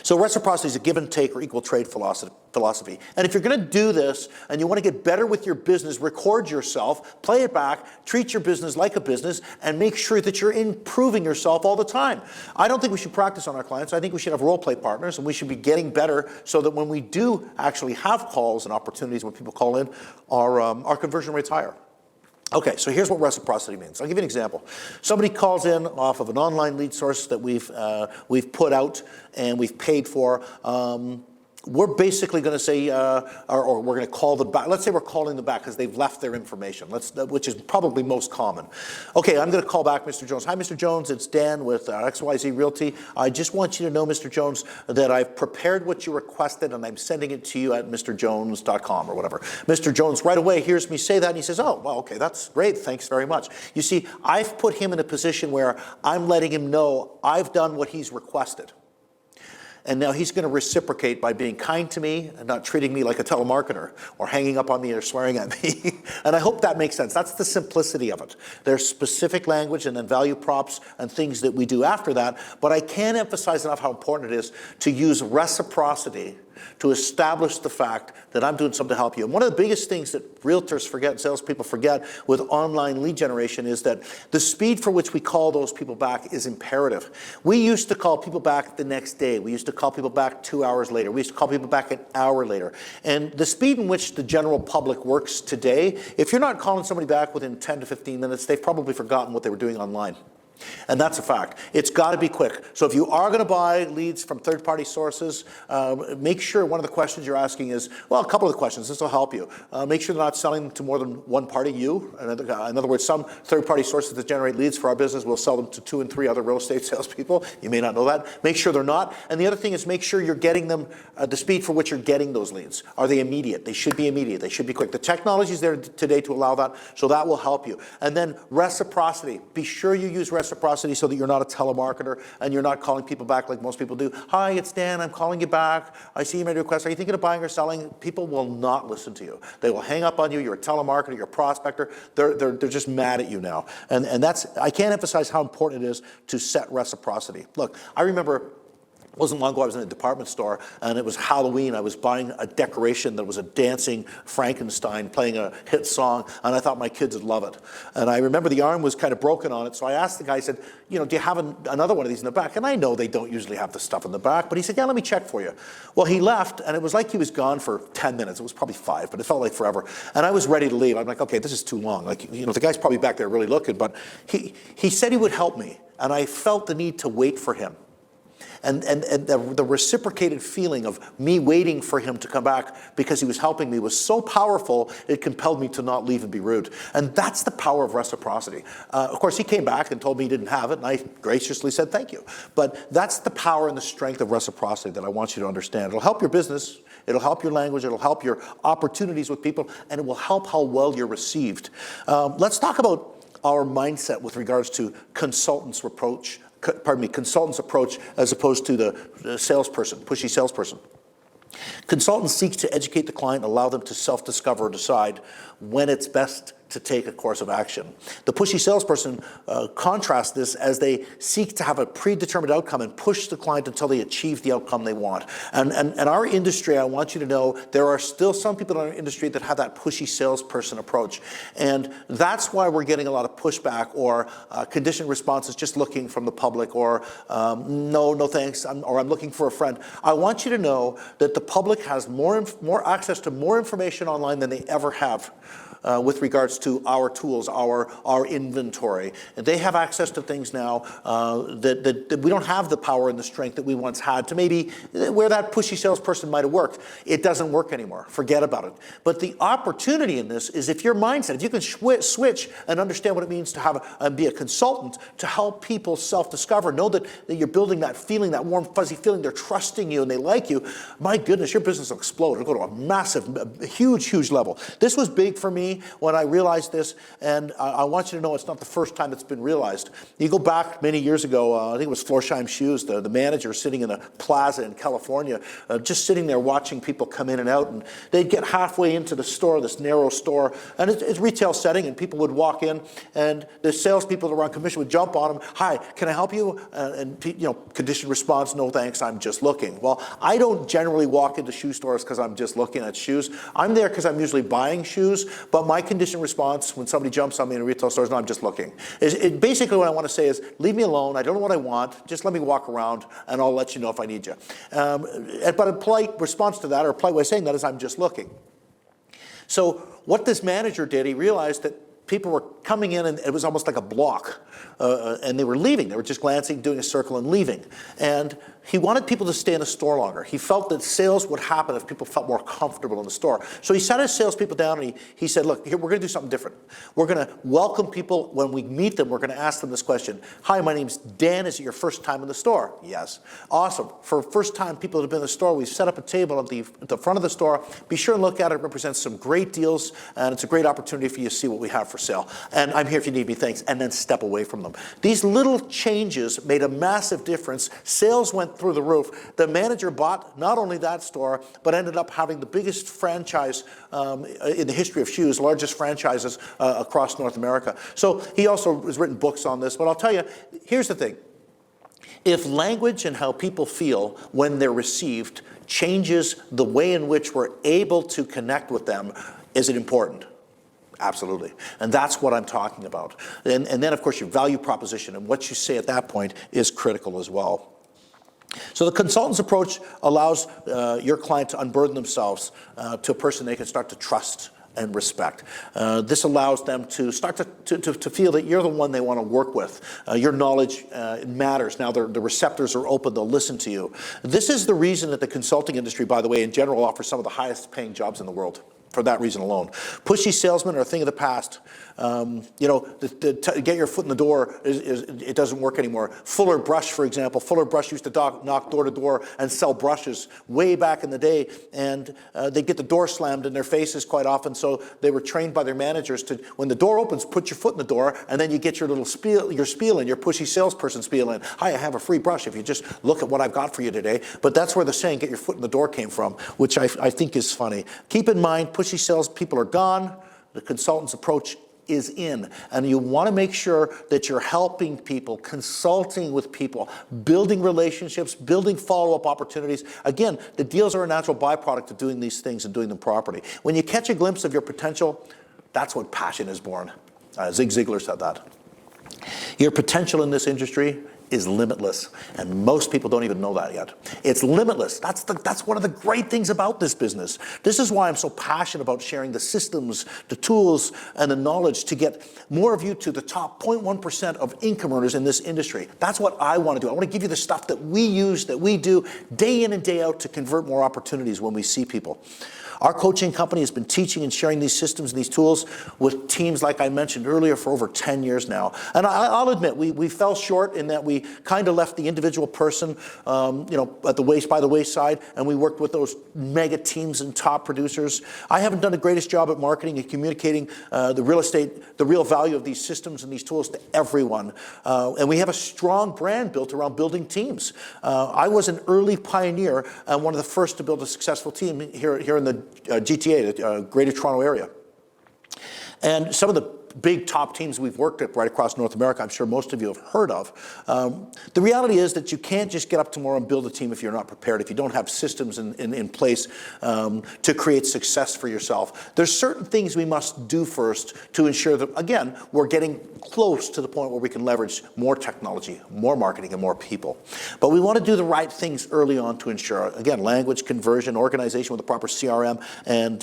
So reciprocity is a give and take or equal trade philosophy. And if you're going to do this and you want to get better with your business, record yourself, play it back, treat your business like a business, and make sure that you're improving yourself all the time. I don't think we should practice on our clients. I think we should have role play partners, and we should be getting better so that when we do actually have calls and opportunities when people call in, our conversion rate's higher. Okay, so here's what reciprocity means. I'll give you an example. Somebody calls in off of an online lead source that we've put out and we've paid for. We're basically going to say, or we're going to call them back. Let's say we're calling them back because they've left their information, which is probably most common. Okay, I'm going to call back Mr. Jones. Hi, Mr. Jones. It's Dan with XYZ Realty. I just want you to know, Mr. Jones, that I've prepared what you requested and I'm sending it to you at mrjones.com or whatever. Mr. Jones right away hears me say that and he says, oh, well, okay, that's great. Thanks very much. You see, I've put him in a position where I'm letting him know I've done what he's requested. And now he's going to reciprocate by being kind to me and not treating me like a telemarketer or hanging up on me or swearing at me. And I hope that makes sense. That's the simplicity of it. There's specific language and then value props and things that we do after that. But I can't emphasize enough how important it is to use reciprocity to establish the fact that I'm doing something to help you. And one of the biggest things that realtors forget, salespeople forget with online lead generation is that the speed for which we call those people back is imperative. We used to call people back the next day. We used to call people back 2 hours later. We used to call people back an hour later. And the speed in which the general public works today, if you're not calling somebody back within 10 to 15 minutes, they've probably forgotten what they were doing online. And that's a fact. It's got to be quick. So if you are going to buy leads from third-party sources, make sure one of the questions you're asking is, well, a couple of the questions. This will help you. Make sure they're not selling to more than one party, you. In other words, some third-party sources that generate leads for our business will sell them to 2 and 3 other real estate salespeople. You may not know that. Make sure they're not. And the other thing is make sure you're getting them the speed for which you're getting those leads. Are they immediate? They should be immediate. They should be quick. The technology is there today to allow that, so that will help you. And then reciprocity. Be sure you use reciprocity so that you're not a telemarketer and you're not calling people back like most people do. Hi, it's Dan. I'm calling you back. I see you made a request. Are you thinking of buying or selling? People will not listen to you. They will hang up on you. You're a telemarketer. You're a prospector. They're just mad at you now. And that's, I can't emphasize how important it is to set reciprocity. Look, I remember it wasn't long ago, I was in a department store, and it was Halloween. I was buying a decoration that was a dancing Frankenstein playing a hit song, and I thought my kids would love it. And I remember the arm was kind of broken on it, so I asked the guy, I said, do you have another one of these in the back? And I know they don't usually have the stuff in the back, but he said, yeah, let me check for you. Well, he left, and it was like he was gone for 10 minutes. It was probably 5, but it felt like forever. And I was ready to leave. I'm like, okay, this is too long. Like, the guy's probably back there really looking, but he said he would help me, and I felt the need to wait for him. And the reciprocated feeling of me waiting for him to come back because he was helping me was so powerful, it compelled me to not leave and be rude. And that's the power of reciprocity. Of course, he came back and told me he didn't have it, and I graciously said thank you. But that's the power and the strength of reciprocity that I want you to understand. It'll help your business, it'll help your language, it'll help your opportunities with people, and it will help how well you're received. Let's talk about our mindset with regards to consultants' approach as opposed to the salesperson, pushy salesperson. Consultants seek to educate the client and allow them to self-discover or decide when it's best to take a course of action. The pushy salesperson contrasts this as they seek to have a predetermined outcome and push the client until they achieve the outcome they want. And our industry, I want you to know, there are still some people in our industry that have that pushy salesperson approach. And that's why we're getting a lot of pushback or conditioned responses just looking from the public, or no thanks, I'm looking for a friend. I want you to know that the public has more access to more information online than they ever have. With regards to our tools, our inventory. And they have access to things now that we don't have the power and the strength that we once had to maybe where that pushy salesperson might have worked. It doesn't work anymore. Forget about it. But the opportunity in this is if your mindset, if you can switch and understand what it means to have be a consultant to help people self-discover, know that you're building that feeling, that warm, fuzzy feeling, they're trusting you and they like you, my goodness, your business will explode. It'll go to a massive, huge level. This was big for me when I realized this, and I want you to know it's not the first time it's been realized. You go back many years ago, I think it was Florsheim Shoes, the manager sitting in a plaza in California, just sitting there watching people come in and out, and they'd get halfway into the store, this narrow store, and it's retail setting, and people would walk in, and the salespeople that were on commission would jump on them, hi, can I help you? And conditioned response, no thanks, I'm just looking. Well, I don't generally walk into shoe stores because I'm just looking at shoes. I'm there because I'm usually buying shoes, but my conditioned response when somebody jumps on me in a retail store is, no, I'm just looking. Basically what I want to say is, leave me alone, I don't know what I want, just let me walk around and I'll let you know if I need you. But a polite response to that, or a polite way of saying that, is I'm just looking. So what this manager did, he realized that people were coming in and it was almost like a block, and they were leaving. They were just glancing, doing a circle and leaving. And he wanted people to stay in the store longer. He felt that sales would happen if people felt more comfortable in the store. So he sat his salespeople down and he said, look, here, we're going to do something different. We're going to welcome people. When we meet them, we're going to ask them this question. Hi, my name's Dan. Is it your first time in the store? Yes. Awesome. For first time people that have been in the store, we've set up a table at the front of the store. Be sure and look at it. It represents some great deals, and it's a great opportunity for you to see what we have for sale. And I'm here if you need me, thanks. And then step away from them. These little changes made a massive difference. Sales went through the roof. The manager bought not only that store, but ended up having the biggest franchise in the history of shoes, largest franchises across North America. So he also has written books on this. But I'll tell you, here's the thing. If language and how people feel when they're received changes the way in which we're able to connect with them, is it important? Absolutely. And that's what I'm talking about. And then, of course, your value proposition and what you say at that point is critical as well. So the consultant's approach allows your client to unburden themselves to a person they can start to trust and respect. This allows them to start to feel that you're the one they want to work with. Your knowledge matters. Now the receptors are open, they'll listen to you. This is the reason that the consulting industry, by the way, in general offers some of the highest paying jobs in the world. For that reason alone. Pushy salesmen are a thing of the past. To get your foot in the door, it doesn't work anymore. Fuller Brush, for example. Fuller Brush used to knock door to door and sell brushes way back in the day, and they get the door slammed in their faces quite often, so they were trained by their managers to, when the door opens, put your foot in the door, and then you get your little spiel in, your pushy salesperson spiel in. Hi, I have a free brush if you just look at what I've got for you today. But that's where the saying, get your foot in the door, came from, which I think is funny. Keep in mind, pushy salespeople are gone. The consultant's approach is in, and you want to make sure that you're helping people, consulting with people, building relationships, building follow-up opportunities. Again, the deals are a natural byproduct of doing these things and doing them properly. When you catch a glimpse of your potential, that's what passion is born. Zig Ziglar said that. Your potential in this industry is limitless, and most people don't even know that yet. It's limitless. That's one of the great things about this business. This is why I'm so passionate about sharing the systems, the tools, and the knowledge to get more of you to the top 0.1% of income earners in this industry. That's what I want to do. I want to give you the stuff that we use, that we do day in and day out to convert more opportunities when we see people. Our coaching company has been teaching and sharing these systems and these tools with teams, like I mentioned earlier, for over 10 years now. And I'll admit, we fell short in that we kind of left the individual person, at by the wayside, and we worked with those mega teams and top producers. I haven't done the greatest job at marketing and communicating the real value of these systems and these tools to everyone. And we have a strong brand built around building teams. I was an early pioneer and one of the first to build a successful team here in the GTA, the Greater Toronto Area. And some of the big top teams we've worked at right across North America, I'm sure most of you have heard of. The reality is that you can't just get up tomorrow and build a team if you're not prepared, if you don't have systems in place to create success for yourself. There's certain things we must do first to ensure that, again, we're getting close to the point where we can leverage more technology, more marketing, and more people. But we want to do the right things early on to ensure, again, language conversion, organization with a proper CRM, and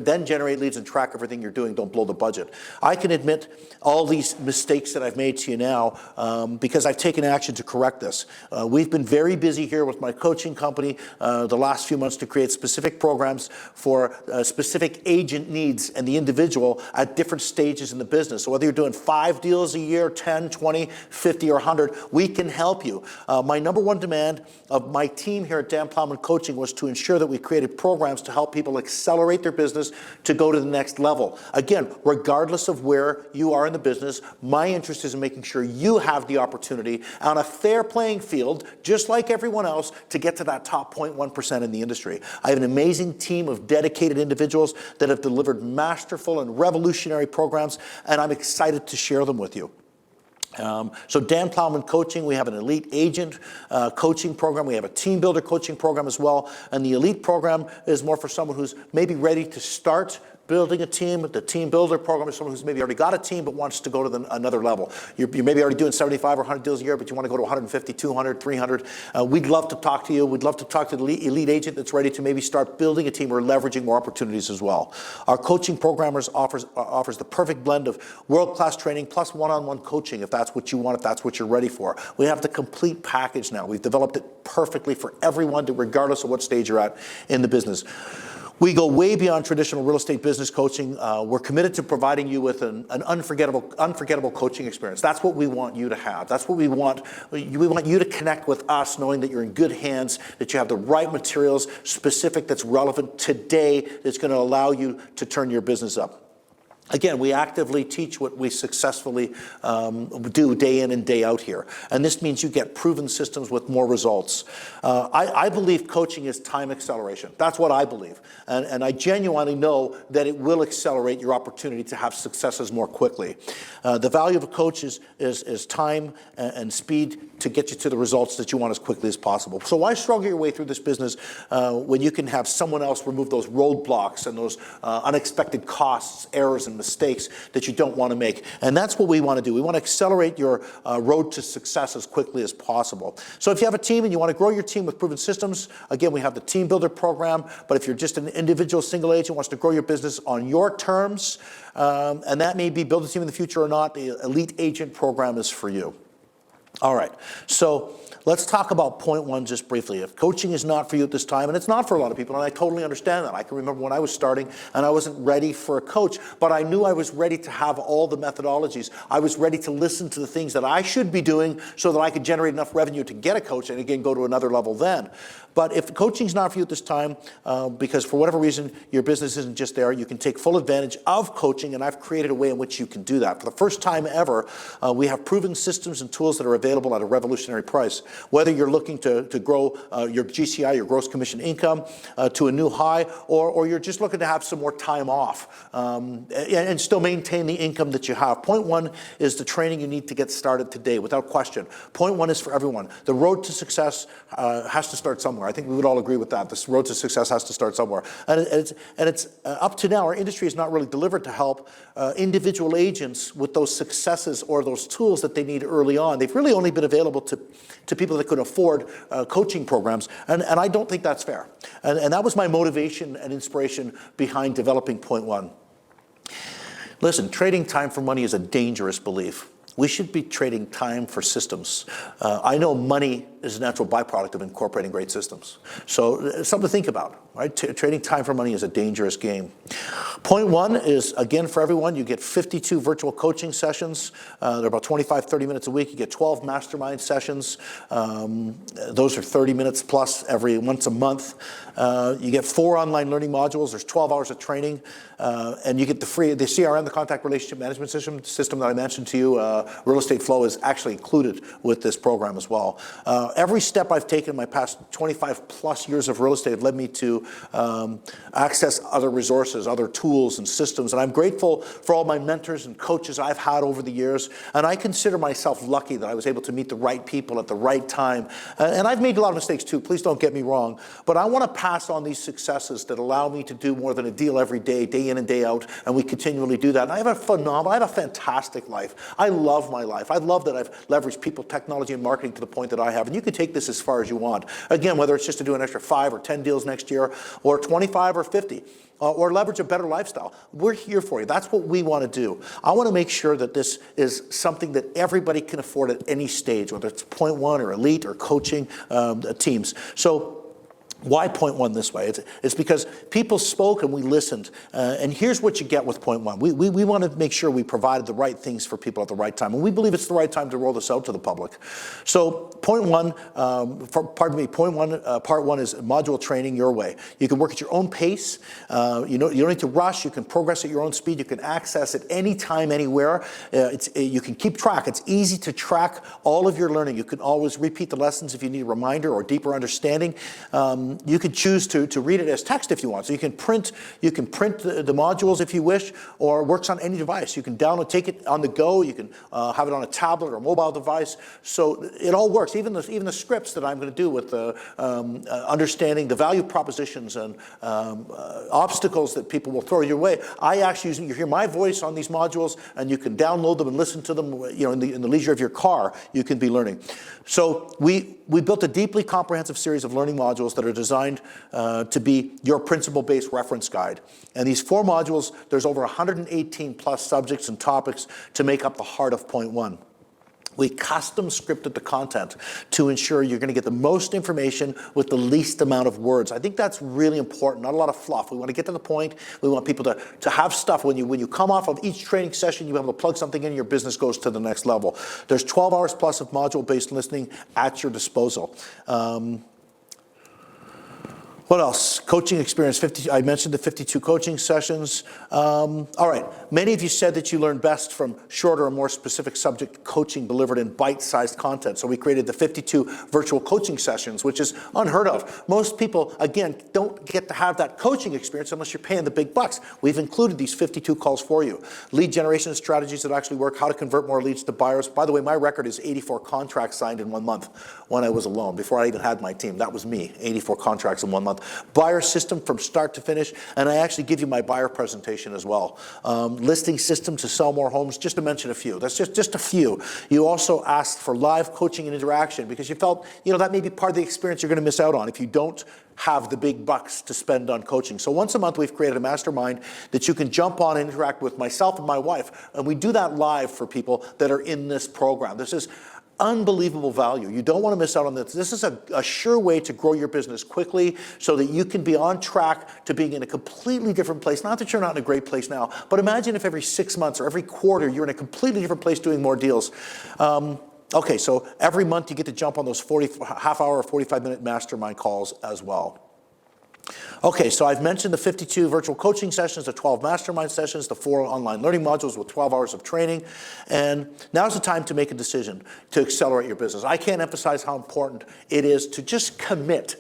then generate leads and track everything you're doing. Don't blow the budget. I can admit all these mistakes that I've made to you now because I've taken action to correct this. We've been very busy here with my coaching company the last few months to create specific programs for specific agent needs and the individual at different stages in the business. So whether you're doing 5 deals a year, 10, 20, 50, or 100, we can help you. My number one demand of my team here at Dan Plowman Coaching was to ensure that we created programs to help people accelerate their business to go to the next level. Again, regardless of where you are in the business, my interest is in making sure you have the opportunity on a fair playing field, just like everyone else, to get to that top 0.1% in the industry. I have an amazing team of dedicated individuals that have delivered masterful and revolutionary programs, and I'm excited to share them with you. So Dan Plowman Coaching, we have an elite agent coaching program. We have a team builder coaching program as well. And the elite program is more for someone who's maybe ready to start building a team. The team builder program is someone who's maybe already got a team but wants to go to another level. You're maybe already doing 75 or 100 deals a year, but you want to go to 150, 200, 300. We'd love to talk to you. We'd love to talk to the elite agent that's ready to maybe start building a team or leveraging more opportunities as well. Our coaching programmers offers the perfect blend of world-class training plus one-on-one coaching if that's what you want, if that's what you're ready for. We have the complete package now. We've developed it perfectly for everyone, regardless of what stage you're at in the business. We go way beyond traditional real estate business coaching. We're committed to providing you with an unforgettable coaching experience. That's what we want you to have. That's what we want. We want you to connect with us knowing that you're in good hands, that you have the right materials, specific, that's relevant today, that's going to allow you to turn your business up. Again, we actively teach what we successfully do day in and day out here. And this means you get proven systems with more results. I believe coaching is time acceleration. That's what I believe. And I genuinely know that it will accelerate your opportunity to have successes more quickly. The value of a coach is time and speed to get you to the results that you want as quickly as possible. So why struggle your way through this business when you can have someone else remove those roadblocks and those unexpected costs, errors, and mistakes that you don't want to make? And that's what we want to do. We want to accelerate your road to success as quickly as possible. So if you have a team and you want to grow your team with proven systems, again, we have the Team Builder program. But if you're just an individual single agent who wants to grow your business on your terms, and that may be build a team in the future or not, the Elite Agent program is for you. All right, so let's talk about point one just briefly. If coaching is not for you at this time, and it's not for a lot of people, and I totally understand that. I can remember when I was starting and I wasn't ready for a coach, but I knew I was ready to have all the methodologies. I was ready to listen to the things that I should be doing so that I could generate enough revenue to get a coach and again go to another level then. But if coaching is not for you at this time, because for whatever reason your business isn't just there, you can take full advantage of coaching, and I've created a way in which you can do that. For the first time ever, we have proven systems and tools that are available at a revolutionary price. Whether you're looking to grow your GCI, your gross commission income, to a new high, or you're just looking to have some more time off and still maintain the income that you have. Point one is the training you need to get started today, without question. Point one is for everyone. The road to success has to start somewhere. I think we would all agree with that. This road to success has to start somewhere. And it's up to now, our industry has not really delivered to help individual agents with those successes or those tools that they need early on. They've really only been available to people that could afford coaching programs, and I don't think that's fair. And that was my motivation and inspiration behind developing point one. Listen, trading time for money is a dangerous belief. We should be trading time for systems. I know money is a natural byproduct of incorporating great systems. So something to think about, right? Trading time for money is a dangerous game. Point one is, again, for everyone, you get 52 virtual coaching sessions. They're about 25, 30 minutes a week. You get 12 mastermind sessions. Those are 30 minutes plus once a month. You get 4 online learning modules. There's 12 hours of training. And you get the CRM, the contact relationship management system that I mentioned to you, Real Estate Flow is actually included with this program as well. Every step I've taken in my past 25 plus years of real estate have led me to access other resources, other tools and systems. And I'm grateful for all my mentors and coaches I've had over the years. And I consider myself lucky that I was able to meet the right people at the right time. And I've made a lot of mistakes too, please don't get me wrong. But I want to pass on these successes that allow me to do more than a deal every day, day in and day out. And we continually do that. And I have a fantastic life. I love my life. I love that I've leveraged people, technology, and marketing to the point that I have. And you can take this as far as you want. Again, whether it's just to do an extra 5 or 10 deals next year, or 25 or 50. Or leverage a better lifestyle. We're here for you. That's what we want to do. I want to make sure that this is something that everybody can afford at any stage, whether it's point one or elite or coaching teams. So why point one this way? It's because people spoke and we listened. And here's what you get with point one. We want to make sure we provided the right things for people at the right time. And we believe it's the right time to roll this out to the public. So point one, part one is module training your way. You can work at your own pace. You don't need to rush. You can progress at your own speed. You can access it anytime, anywhere. You can keep track. It's easy to track all of your learning. You can always repeat the lessons if you need a reminder or deeper understanding. You can choose to read it as text if you want. So you can print the modules if you wish, or it works on any device. You can download, take it on the go. You can have it on a tablet or mobile device. So it all works. Even the scripts that I'm going to do with understanding the value propositions and obstacles that people will throw your way. I actually you hear my voice on these modules, and you can download them and listen to them. In the leisure of your car, you can be learning. So we built a deeply comprehensive series of learning modules that are designed to be your principle-based reference guide. And these 4 modules, there's over 118 plus subjects and topics to make up the heart of point one. We custom scripted the content to ensure you're going to get the most information with the least amount of words. I think that's really important, not a lot of fluff. We want to get to the point. We want people to have stuff. When you come off of each training session, you be able to plug something in, your business goes to the next level. There's 12 hours plus of module-based listening at your disposal. What else? Coaching experience. I mentioned the 52 coaching sessions. All right. Many of you said that you learn best from shorter or more specific subject coaching delivered in bite-sized content. So we created the 52 virtual coaching sessions, which is unheard of. Most people, again, don't get to have that coaching experience unless you're paying the big bucks. We've included these 52 calls for you. Lead generation strategies that actually work, how to convert more leads to buyers. By the way, my record is 84 contracts signed in 1 month when I was alone, before I even had my team. That was me, 84 contracts in 1 month. Buyer system from start to finish, and I actually give you my buyer presentation as well. Listing system to sell more homes, just to mention a few. That's just a few. You also asked for live coaching and interaction because you felt, that may be part of the experience you're going to miss out on if you don't have the big bucks to spend on coaching. So once a month, we've created a mastermind that you can jump on and interact with myself and my wife, and we do that live for people that are in this program. This is unbelievable value. You don't want to miss out on this. This is a sure way to grow your business quickly so that you can be on track to being in a completely different place. Not that you're not in a great place now, but imagine if every 6 months or every quarter you're in a completely different place doing more deals. Okay, so every month you get to jump on those half-hour or 45-minute mastermind calls as well. Okay, so I've mentioned the 52 virtual coaching sessions, the 12 mastermind sessions, the 4 online learning modules with 12 hours of training, and now's the time to make a decision to accelerate your business. I can't emphasize how important it is to just commit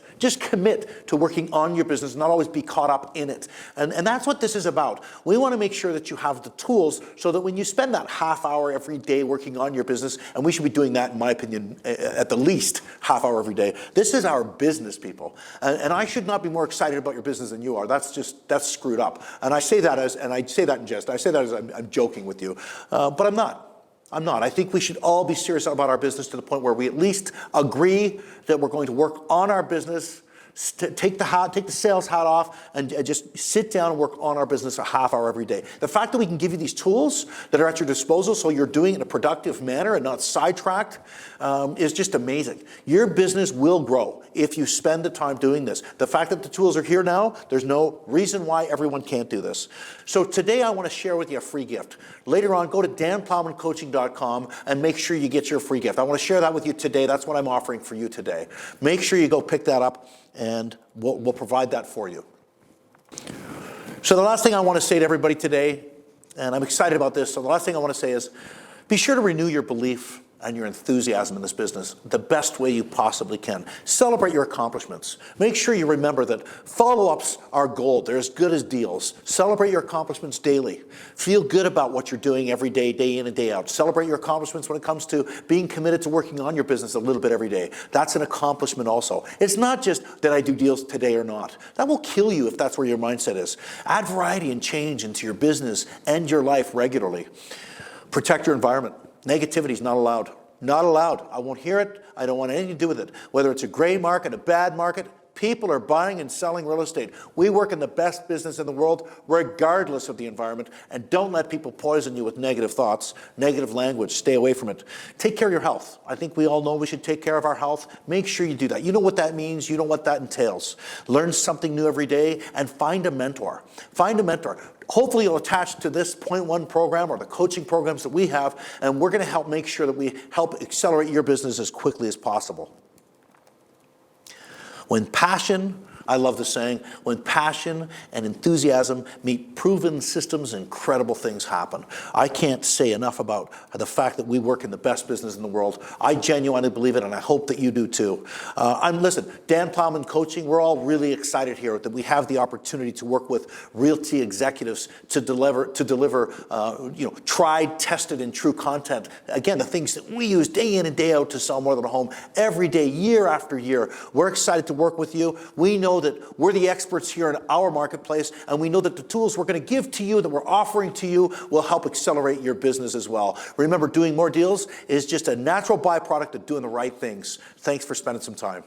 to working on your business, not always be caught up in it. And that's what this is about. We want to make sure that you have the tools so that when you spend that half hour every day working on your business, and we should be doing that, in my opinion, at the least half hour every day. This is our business, people. And I should not be more excited about your business than you are. That's screwed up. And I say that in jest. I say that as I'm joking with you. But I'm not. I think we should all be serious about our business to the point where we at least agree that we're going to work on our business, take the sales hat off, and just sit down and work on our business a half hour every day. The fact that we can give you these tools that are at your disposal so you're doing it in a productive manner and not sidetracked is just amazing. Your business will grow if you spend the time doing this. The fact that the tools are here now, there's no reason why everyone can't do this. So today I want to share with you a free gift. Later on, go to danplowmancoaching.com and make sure you get your free gift. I want to share that with you today. That's what I'm offering for you today. Make sure you go pick that up, and we'll provide that for you. So the last thing I want to say to everybody today, and I'm excited about this, so the last thing I want to say is, Be sure to renew your belief and your enthusiasm in this business the best way you possibly can. Celebrate your accomplishments. Make sure you remember that follow-ups are gold. They're as good as deals. Celebrate your accomplishments daily. Feel good about what you're doing every day, day in and day out. Celebrate your accomplishments when it comes to being committed to working on your business a little bit every day. That's an accomplishment also. It's not just that I do deals today or not. That will kill you if that's where your mindset is. Add variety and change into your business and your life regularly. Protect your environment. Negativity is not allowed. Not allowed. I won't hear it. I don't want anything to do with it. Whether it's a gray market, a bad market, people are buying and selling real estate. We work in the best business in the world, regardless of the environment, and don't let people poison you with negative thoughts, negative language. Stay away from it. Take care of your health. I think we all know we should take care of our health. Make sure you do that. You know what that means. You know what that entails. Learn something new every day and find a mentor. Find a mentor. Hopefully you'll attach to this Point One program or the coaching programs that we have, and we're going to help make sure that we help accelerate your business as quickly as possible. When passion, I love the saying, when passion and enthusiasm meet proven systems, incredible things happen. I can't say enough about the fact that we work in the best business in the world. I genuinely believe it, and I hope that you do too. Listen, Dan Plowman Coaching, we're all really excited here that we have the opportunity to work with Realty Executives to deliver tried, tested, and true content. Again, the things that we use day in and day out to sell more than a home every day, year after year. We're excited to work with you. We know that we're the experts here in our marketplace, and we know that the tools we're going to give to you, that we're offering to you, will help accelerate your business as well. Remember, doing more deals is just a natural byproduct of doing the right things. Thanks for spending some time.